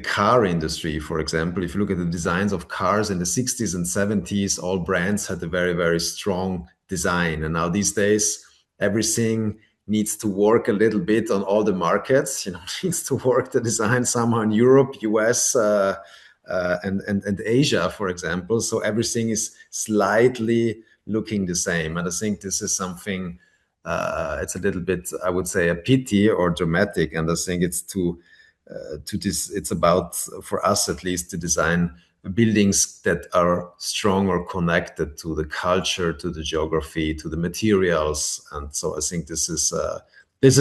car industry, for example, if you look at the designs of cars in the 60s and 70s, all brands had a very, very strong design. And now these days, everything needs to work a little bit on all the markets, needs to work the design somehow in Europe, US, and Asia, for example. So everything is slightly looking the same. And I think this is something, it's a little bit, I would say, a pity or dramatic. And I think it's it's about, for us at least, to design buildings that are strong or connected to the culture, to the geography, to the materials. And so I think this is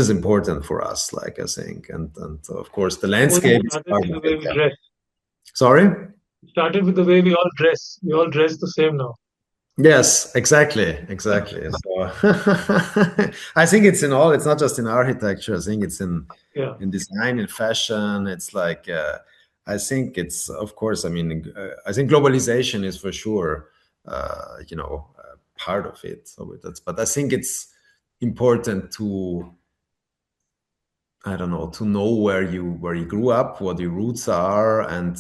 important for us, like I think. And of course, the landscape is part of it. Yeah. Sorry? It started with the way we all dress. We all dress the same now. Yes, exactly. So I think it's in all, it's not just in architecture. I think it's in design, in fashion. It's like, I think it's, of course, I mean, I think globalization is for sure, part of it. So but I think it's important to, I don't know, to know where you grew up, what your roots are, and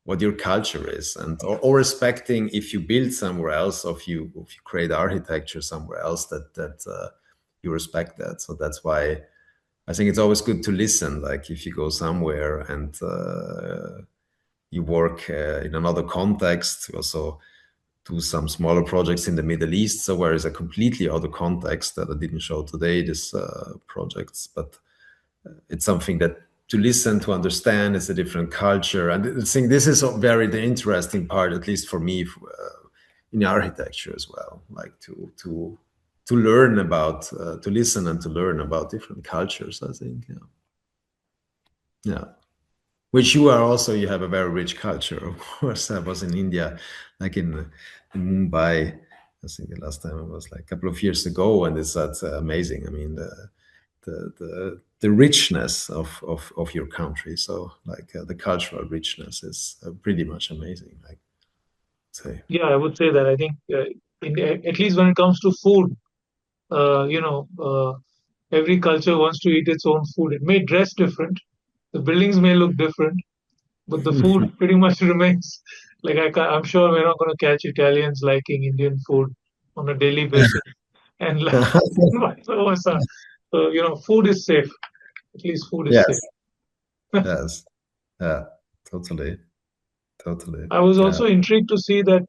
what your culture is, and or respecting if you build somewhere else, or if you create architecture somewhere else, that you respect that. So that's why I think it's always good to listen. Like if you go somewhere and you work in another context, also do some smaller projects in the Middle East, so where is a completely other context that I didn't show today, this projects, but it's something that to listen, to understand, it's a different culture. And I think this is the interesting part, at least for me, in architecture as well, like to learn about, to listen and to learn about different cultures, I think. Yeah. Which you are also, you have a very rich culture, of course. I was in India, like in Mumbai, I think the last time I was like a couple of years ago, and that's amazing. I mean, the richness of your country. So like the cultural richness is pretty much amazing. Like, say. Yeah, I would say that. I think, at least when it comes to food, every culture wants to eat its own food. It may dress different, the buildings may look different, but the food pretty much remains. Like I'm sure we're not going to catch Italians liking Indian food on a daily basis, and like vice versa. So food is safe. At least food is safe. Yes. Yeah. Totally. I was also intrigued to see that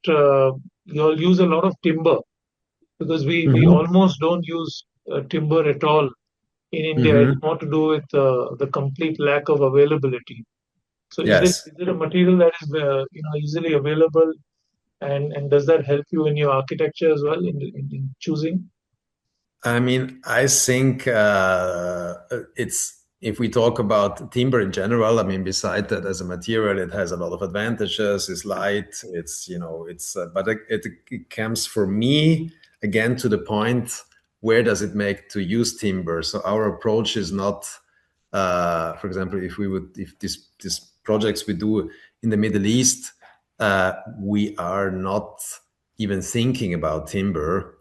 you all use a lot of timber, because we almost don't use timber at all in India. It's more to do with the complete lack of availability. So is it a material that is easily available, and does that help you in your architecture as well in choosing? I mean, I think it's, if we talk about timber in general, I mean, beside that, as a material, it has a lot of advantages. It's light. But it comes for me again to the point: where does it make to use timber? So our approach is not, for example, if these projects we do in the Middle East, we are not even thinking about timber.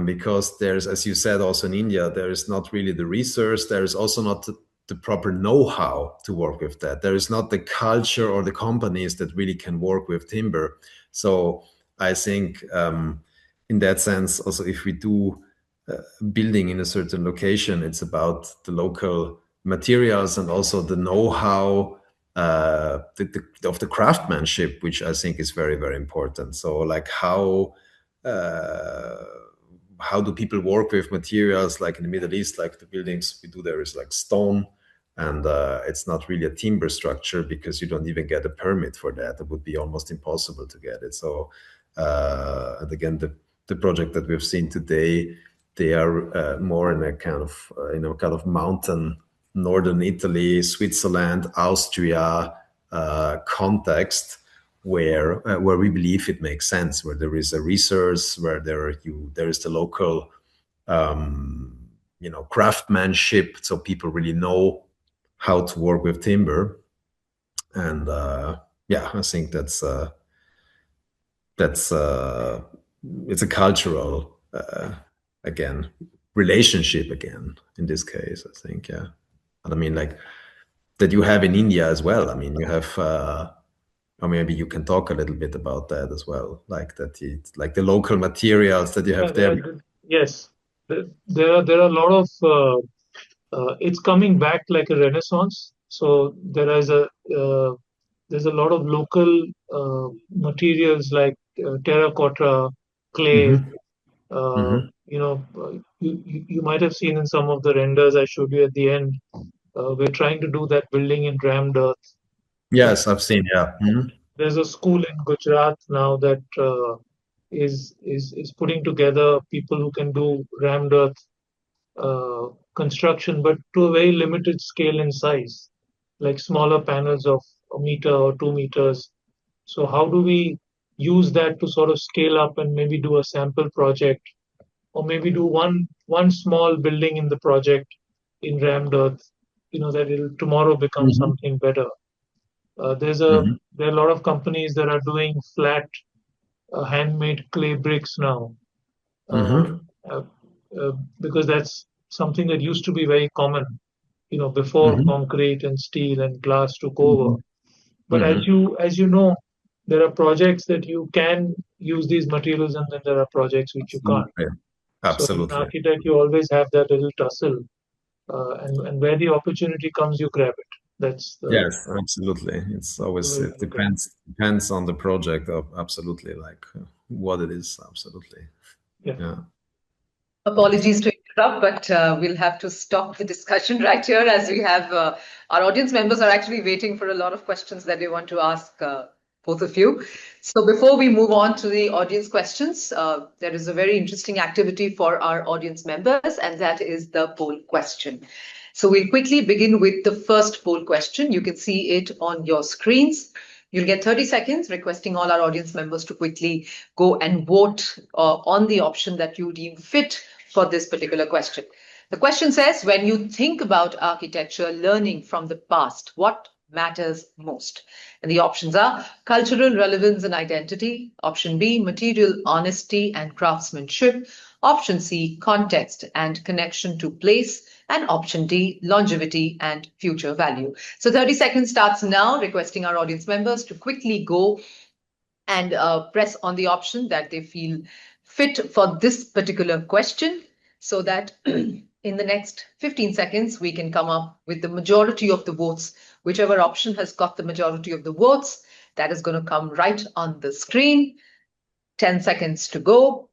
Because there's, as you said, also in India, there is not really the research. There is also not the proper know-how to work with that. There is not the culture or the companies that really can work with timber. So I think in that sense, also if we do building in a certain location, it's about the local materials and also the know-how of the craftsmanship, which I think is very, very important. So like how do people work with materials, like in the Middle East, like the buildings we do there is like stone, and it's not really a timber structure because you don't even get a permit for that. It would be almost impossible to get it. So and again, the project that we've seen today, they are more in a kind of mountain, northern Italy, Switzerland, Austria context, where we believe it makes sense, where there is a resource, where there is the local craftsmanship, so people really know how to work with timber. And I think that's it's a cultural again relationship again in this case, I think. Yeah. And I mean, like that you have in India as well. I mean, you have or maybe you can talk a little bit about that as well, like that like the local materials that you have there. Yes, there are a lot of it's coming back like a renaissance. So there's a lot of local materials like terracotta, clay. Mm-hmm. Mm-hmm. You might have seen in some of the renders I showed you at the end. We're trying to do that building in rammed earth. Yes, I've seen. Yeah. Mm-hmm. There's a school in Gujarat now that is putting together people who can do rammed earth construction, but to a very limited scale and size, like smaller panels of a meter or 2 meters. So how do we use that to sort of scale up and maybe do a sample project, or maybe do one small building in the project in rammed earth, that it'll tomorrow become Mm-hmm. something better. There are a lot of companies that are doing flat handmade clay bricks now, Mm-hmm. uh, because that's something that used to be very common, before Mm-hmm. concrete and steel and glass took over. Mm-hmm. But Mm-hmm. as you know, there are projects that you can use these materials, and then there are projects which you can't. Absolutely. So as an Absolutely. architect, you always have that little tussle, and where the opportunity comes, you grab it. That's the Yes, absolutely. It's always, way we it look at it. depends on the project of absolutely, like what it is. Absolutely. Yeah. Yeah. Apologies to interrupt, but we'll have to stop the discussion right here, as we have our audience members are actually waiting for a lot of questions that they want to ask both of you. So before we move on to the audience questions, there is a very interesting activity for our audience members, and that is the poll question. So we'll quickly begin with the first poll question. You can see it on your screens. You'll get 30 seconds, requesting all our audience members to quickly go and vote on the option that you deem fit for this particular question. The question says, when you think about architecture learning from the past, what matters most? And the options are cultural relevance and identity. Option B, material honesty and craftsmanship. Option C, context and connection to place. And option D, longevity and future value. So 30 seconds starts now, requesting our audience members to quickly go and press on the option that they feel fit for this particular question, so that in the next 15 seconds, we can come up with the majority of the votes. Whichever option has got the majority of the votes, that is going to come right on the screen. 10 seconds to go.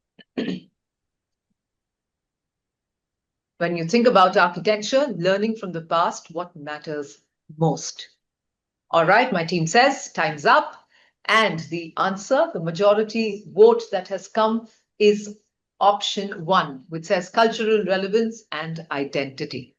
When you think about architecture, learning from the past, what matters most? All right, my team says time's up. And the answer, the majority vote that has come, is option 1, which says cultural relevance and identity.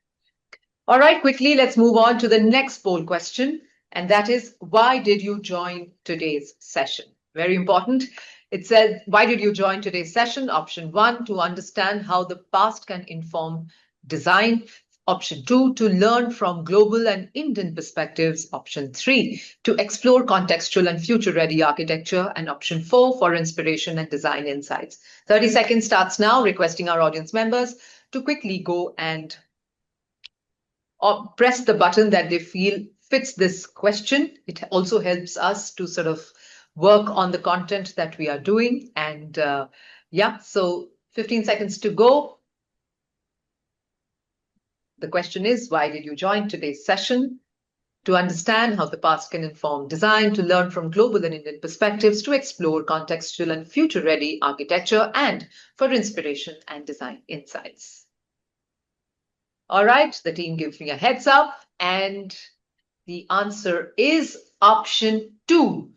All right, quickly, let's move on to the next poll question. And that is, why did you join today's session? Very important. It says, why did you join today's session? Option 1, to understand how the past can inform design. Option 2, to learn from global and Indian perspectives. Option 3, to explore contextual and future-ready architecture. And option 4, for inspiration and design insights. 30 seconds starts now, requesting our audience members to quickly go and press the button that they feel fits this question. It also helps us to sort of work on the content that we are doing. And so 15 seconds to go. The question is, why did you join today's session? To understand how the past can inform design, to learn from global and Indian perspectives, to explore contextual and future-ready architecture, and for inspiration and design insights. All right, the team gives me a heads up, and the answer is option 2,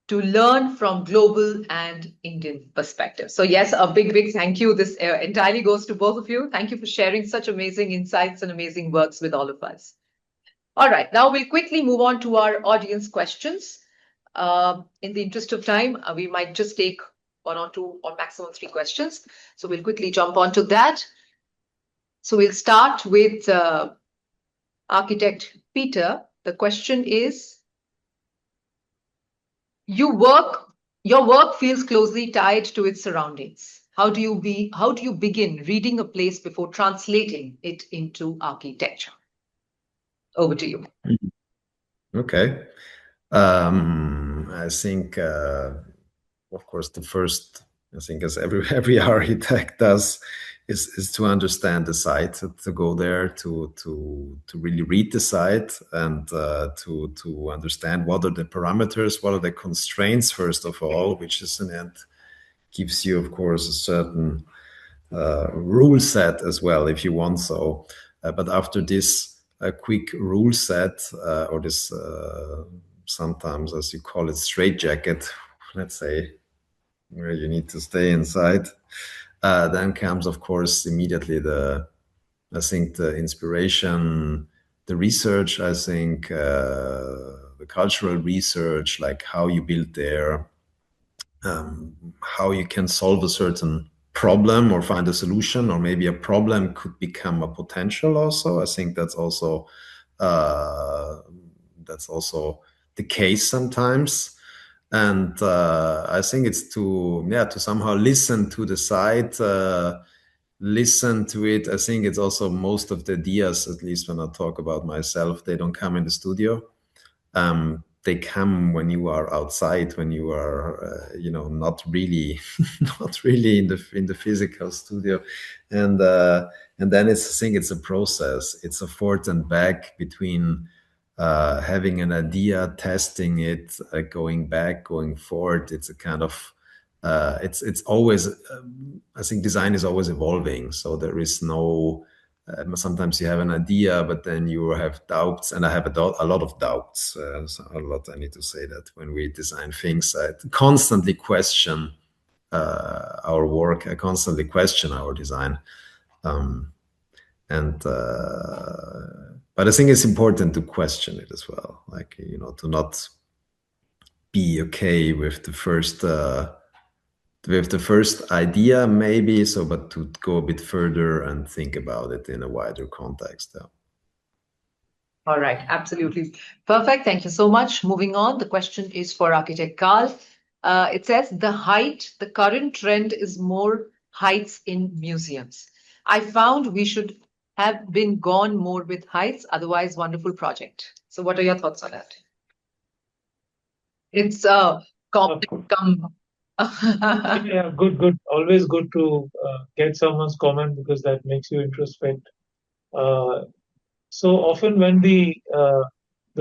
to learn from global and Indian perspectives. So yes, a big, big thank you. This entirely goes to both of you. Thank you for sharing such amazing insights and amazing works with all of us. All right, now we'll quickly move on to our audience questions. In the interest of time, we might just take 1 or 2 or maximum 3 questions. So we'll quickly jump onto that. So we'll start with Architect Peter. The question is, your work feels closely tied to its surroundings. How do you begin reading a place before translating it into architecture? Over to you. Okay. I think, of course, the first, I think, as every architect does, is to understand the site, to go there, to really read the site, and to understand what are the parameters, what are the constraints, first of all, which is in the end gives you, of course, a certain rule set as well, if you want so. But after this quick rule set, or this sometimes, as you call it, straitjacket, let's say, where you need to stay inside, then comes, of course, immediately I think the inspiration, the research, I think the cultural research, like how you build there, how you can solve a certain problem or find a solution, or maybe a problem could become a potential also. I think that's also the case sometimes. And I think it's to somehow listen to the site, listen to it. I think it's also most of the ideas, at least when I talk about myself, they don't come in the studio. They come when you are outside, when you are, not really, not really in the physical studio, and then I think it's a process. It's a forth and back between having an idea, testing it, going back, going forward. It's a kind of it's always. I think design is always evolving, so there is no. Sometimes you have an idea, but then you have doubts, and I have a lot of doubts. A lot. I need to say that when we design things, I constantly question our work. I constantly question our design, but I think it's important to question it as well. Like, to not be okay with the first idea, maybe so, but to go a bit further and think about it in a wider context. All right, absolutely perfect. Thank you so much. Moving on, the question is for Architect Karl. It says the current trend is more heights in museums. I found we should have been gone more with heights, otherwise wonderful project. So what are your thoughts on that? It's Yeah, good. Always good to get someone's comment, because that makes you introspect. So often when the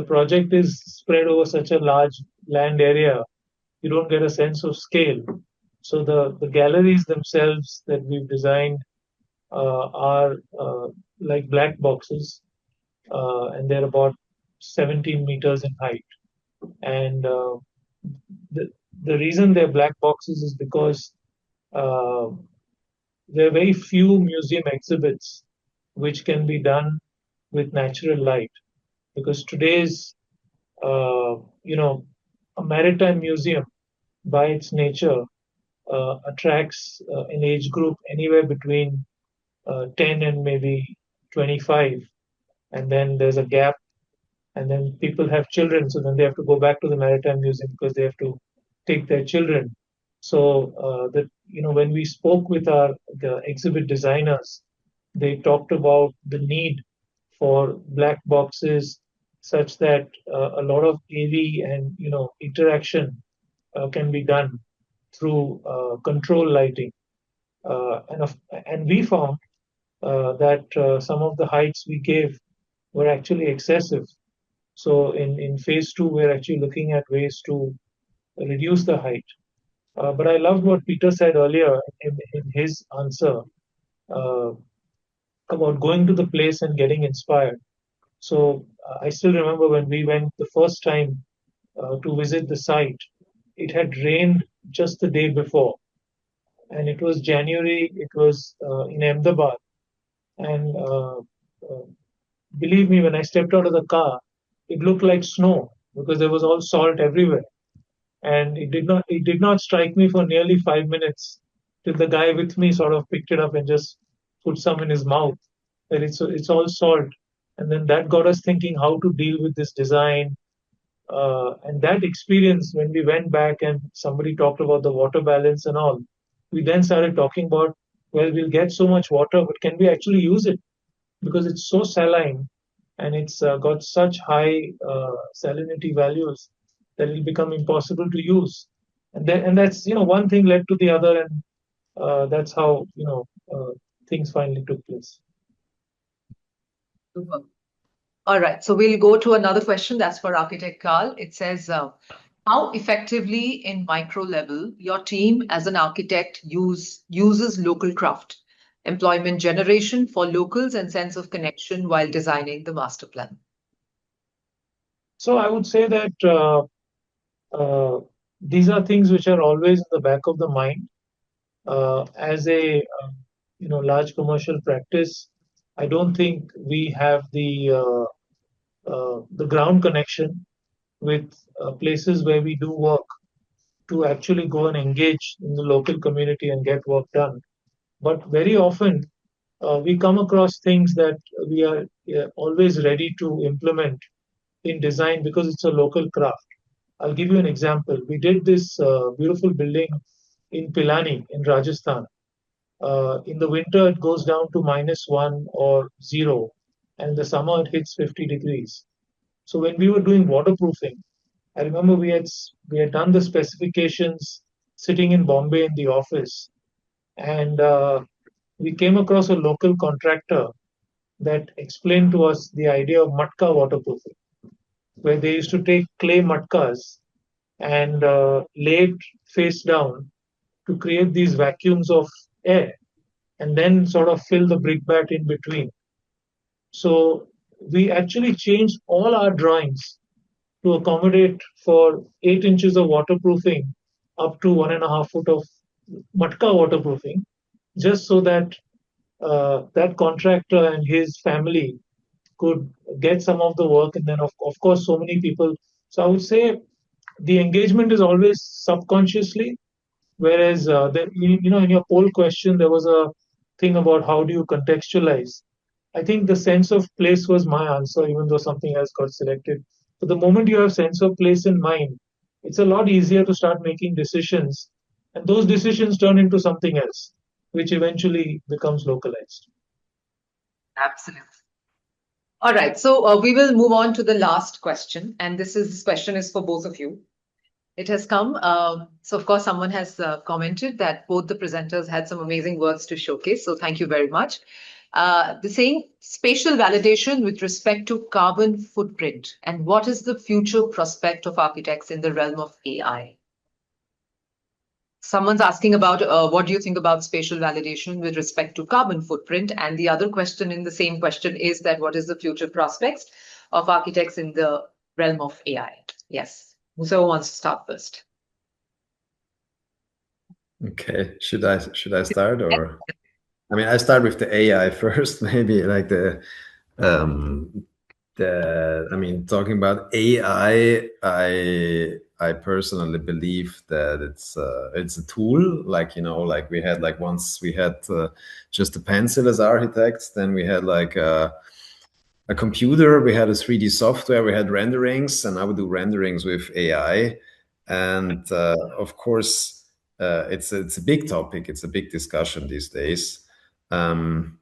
project is spread over such a large land area, you don't get a sense of scale. So the galleries themselves that we've designed are like black boxes, and they're about 17 meters in height. And the reason they're black boxes is because there are very few museum exhibits which can be done with natural light, because today's a maritime museum by its nature attracts an age group anywhere between 10 and maybe 25, and then there's a gap, and then people have children, so then they have to go back to the maritime museum because they have to take their children. So when we spoke with the exhibit designers, they talked about the need for black boxes such that a lot of AV and interaction can be done through control lighting, and we found that some of the heights we gave were actually excessive. So in phase 2, we're actually looking at ways to reduce the height. But I loved what Peter said earlier in his answer about going to the place and getting inspired. So I still remember when we went the first time to visit the site, it had rained just the day before, and it was January. It was in Ahmedabad, and believe me, when I stepped out of the car, it looked like snow because there was all salt everywhere. And it did not strike me for nearly 5 minutes till the guy with me sort of picked it up and just put some in his mouth. That it's all salt. And then that got us thinking how to deal with this design. And that experience, when we went back and somebody talked about the water balance and all, we then started talking about, well, we'll get so much water, but can we actually use it? Because it's so saline and it's got such high salinity values that it'll become impossible to use. And that's, one thing led to the other, and that's how, things finally took place. Super. All right, so we'll go to another question that's for Architect Karl. It says, how effectively in micro level your team as an architect uses local craft, employment generation for locals and sense of connection while designing the master plan? So I would say that these are things which are always in the back of the mind. As a large commercial practice, I don't think we have the ground connection with places where we do work to actually go and engage in the local community and get work done. But very often we come across things that we are always ready to implement in design because it's a local craft. I'll give you an example. We did this beautiful building in Pilani in Rajasthan. In the winter, it goes down to -1 or 0, and in the summer, it hits 50 degrees. So when we were doing waterproofing, I remember we had done the specifications sitting in Bombay in the office, and we came across a local contractor that explained to us the idea of matka waterproofing, where they used to take clay matkas and lay it face down to create these vacuums of air and then sort of fill the brickbat in between. So we actually changed all our drawings to accommodate for 8 inches of waterproofing up to 1.5 foot of matka waterproofing, just so that that contractor and his family could get some of the work. And then, of course, so many people. So I would say the engagement is always subconsciously, whereas in your poll question, there was a thing about how do you contextualize. I think the sense of place was my answer, even though something else got selected. But the moment you have sense of place in mind, it's a lot easier to start making decisions, and those decisions turn into something else, which eventually becomes localized. Absolutely. All right, so we will move on to the last question, and this question is for both of you. It has come. So, of course, someone has commented that both the presenters had some amazing works to showcase. So, thank you very much. The saying spatial validation with respect to carbon footprint, and what is the future prospect of architects in the realm of AI? Someone's asking about what do you think about spatial validation with respect to carbon footprint? And the other question in the same question is that what is the future prospects of architects in the realm of AI? Yes. Who wants to start first? Okay, should I start, or I mean, I start with the AI first, maybe like I mean, talking about AI, I personally believe that it's a tool. Like, like we had once we had just a pencil as architects, then we had like a computer, we had a 3D software, we had renderings, and I would do renderings with AI. And of course, it's a big topic. It's a big discussion these days. And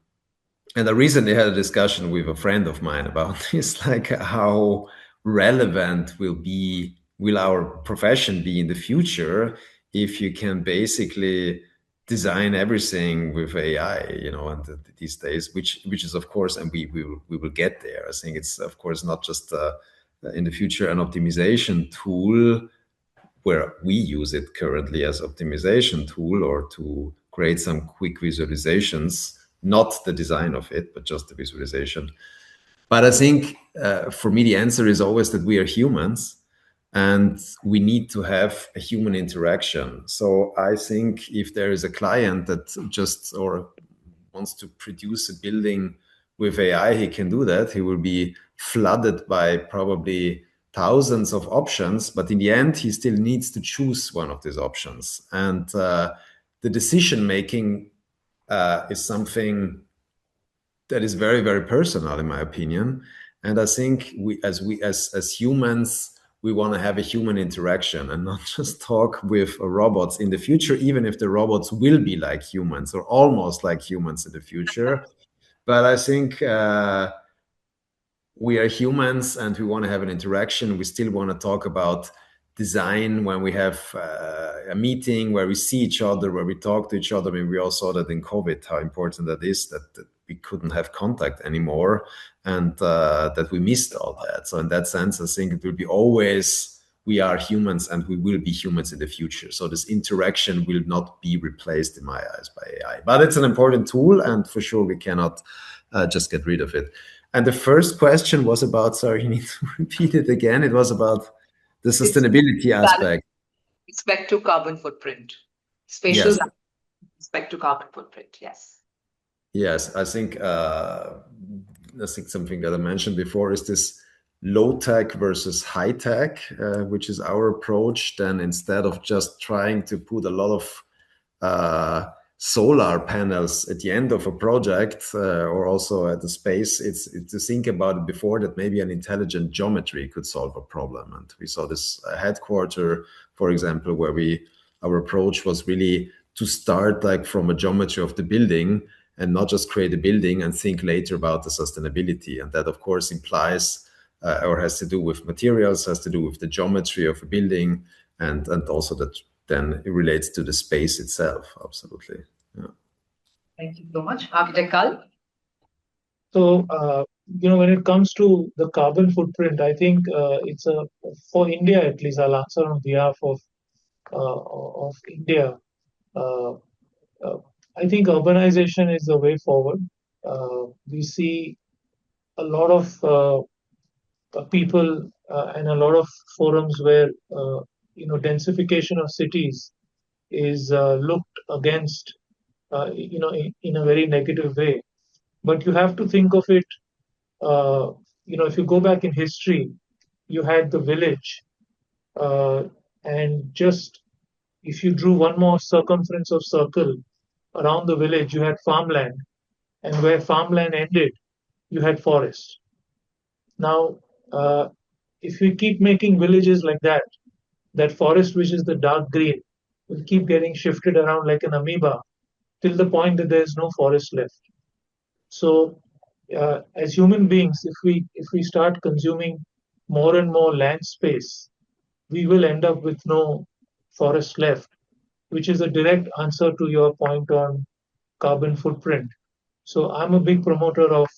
I recently had a discussion with a friend of mine about this, like how relevant will our profession be in the future if you can basically design everything with AI, and these days, which is of course, and we will get there. I think it's of course not just in the future an optimization tool where we use it currently as optimization tool or to create some quick visualizations, not the design of it, but just the visualization. But I think for me, the answer is always that we are humans and we need to have a human interaction. So I think if there is a client that just or wants to produce a building with AI, he can do that. He will be flooded by probably thousands of options, but in the end, he still needs to choose one of these options. And the decision making is something that is very, very personal, in my opinion. And I think as humans, we want to have a human interaction and not just talk with robots in the future, even if the robots will be like humans or almost like humans in the future. But I think we are humans and we want to have an interaction. We still want to talk about design when we have a meeting where we see each other, where we talk to each other. I mean, we all saw that in COVID, how important that is, that we couldn't have contact anymore, and that we missed all that. So in that sense, I think it will be always, we are humans and we will be humans in the future. So this interaction will not be replaced in my eyes by AI, but it's an important tool, and for sure we cannot just get rid of it. And the first question was about, sorry, you need to repeat it again. It was about the sustainability aspect. Respect to carbon footprint. Spatial Yes. respect to carbon footprint, yes. Yes, I think something that I mentioned before is this low tech versus high tech, which is our approach. Then instead of just trying to put a lot of solar panels at the end of a project or also at the space, it's to think about it before that maybe an intelligent geometry could solve a problem. And we saw this headquarter, for example, where our approach was really to start like from a geometry of the building and not just create a building and think later about the sustainability. And that, of course, implies or has to do with materials, has to do with the geometry of a building, and also that then it relates to the space itself. Absolutely. Yeah. Thank you so much. Architect Karl? So, when it comes to the carbon footprint, I think it's for India at least, I'll answer on behalf of India. I think urbanization is the way forward. We see a lot of people and a lot of forums where densification of cities is looked against in a very negative way. But you have to think of it, if you go back in history, you had the village, and just if you drew one more circumference of circle around the village, you had farmland, and where farmland ended, you had forest. Now, if we keep making villages like that, that forest, which is the dark green, will keep getting shifted around like an amoeba till the point that there is no forest left. So, as human beings, if we start consuming more and more land space, we will end up with no forest left, which is a direct answer to your point on carbon footprint. So I'm a big promoter of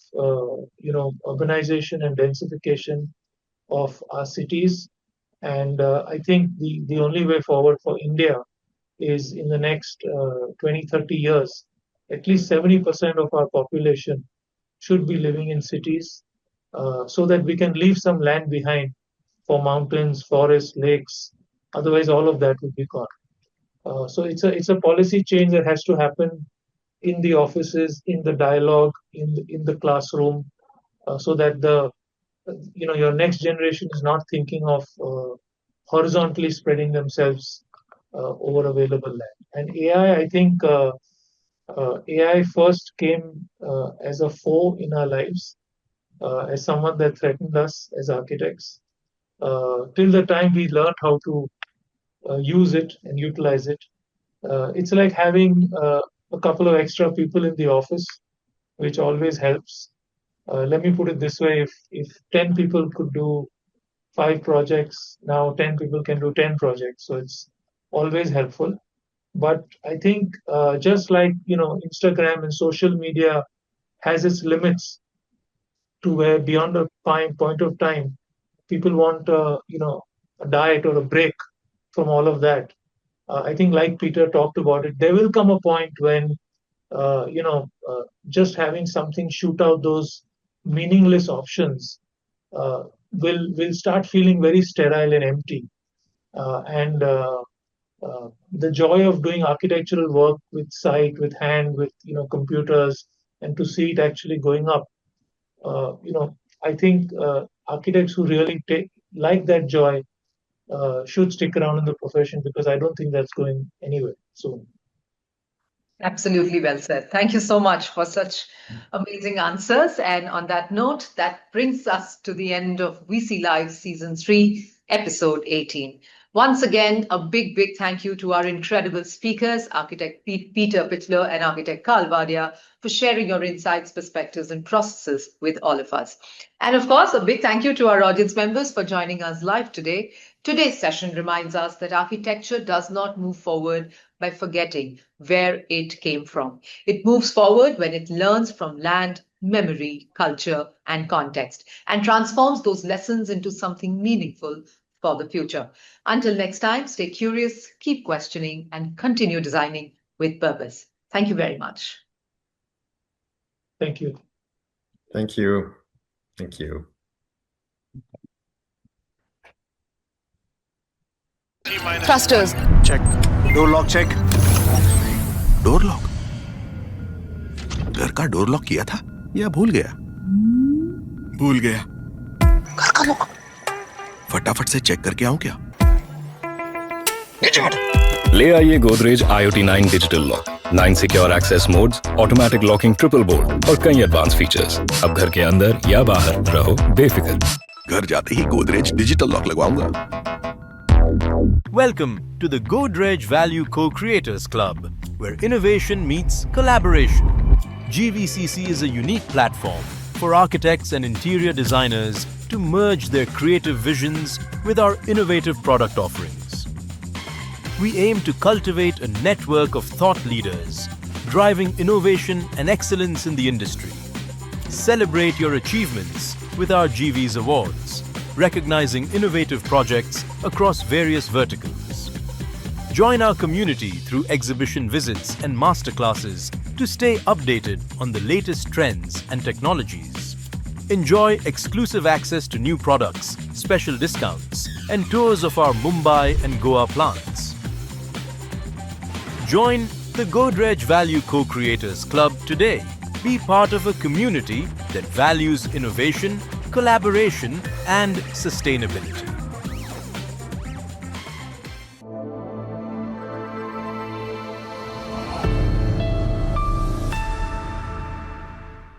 urbanization and densification of our cities, and I think the only way forward for India is in the next 20, 30 years, at least 70% of our population should be living in cities, so that we can leave some land behind for mountains, forests, lakes. Otherwise, all of that would be gone. So it's a policy change that has to happen in the offices, in the dialogue, in the classroom, so that your next generation is not thinking of horizontally spreading themselves over available land. And AI, I think AI first came as a foe in our lives, as someone that threatened us as architects, till the time we learned how to use it and utilize it. It's like having a couple of extra people in the office, which always helps. Let me put it this way: if 10 people could do 5 projects, now 10 people can do 10 projects. So it's always helpful. But I think just like Instagram and social media has its limits, to where beyond a point of time, people want a diet or a break from all of that. I think, like Peter talked about it, there will come a point when just having something shoot out those meaningless options will start feeling very sterile and empty. And the joy of doing architectural work with sight, with hand, with computers, and to see it actually going up. I think architects who really like that joy should stick around in the profession, because I don't think that's going anywhere soon. Absolutely well said. Thank you so much for such amazing answers. And on that note, that brings us to the end of VC Live Season 3, Episode 18. Once again, a big thank you to our incredible speakers, Architect Peter Pichler and Architect Karl Wadia, for sharing your insights, perspectives, and processes with all of us. And of course, a big thank you to our audience members for joining us live today. Today's session reminds us that architecture does not move forward by forgetting where it came from. It moves forward when it learns from land, memory, culture, and context, and transforms those lessons into something meaningful for the future. Until next time, stay curious, keep questioning, and continue designing with purpose. Thank you very much. Thank you. Thank you. Thank you. Thrusters. Check. Door lock check. Door lock घर का door lock किया था या भूल गया? भूल गया. घर का लॉक फटाफट से चेक करके आऊं क्या? ले आइए Godrej IoT 9 digital lock, 9 secure access modes, automatic locking triple bolt और कई एडवांस फीचर्स। अब घर के अंदर या बाहर रहो बेफिक्र। घर जाते ही गोदरेज डिजिटल लॉक लगवाऊंगा। Welcome to the Godrej Value Co-Creators Club, where innovation meets collaboration. GVCC is a unique platform for architects and interior designers to merge their creative visions with our innovative product offerings. We aim to cultivate a network of thought leaders, driving innovation and excellence in the industry. Celebrate your achievements with our GV's awards, recognizing innovative projects across various verticals. Join our community through exhibition visits and masterclasses to stay updated on the latest trends and technologies. Enjoy exclusive access to new products, special discounts, and tours of our Mumbai and Goa plants. Join the Godrej Value Co-Creators Club today. Be part of a community that values innovation, collaboration, and sustainability.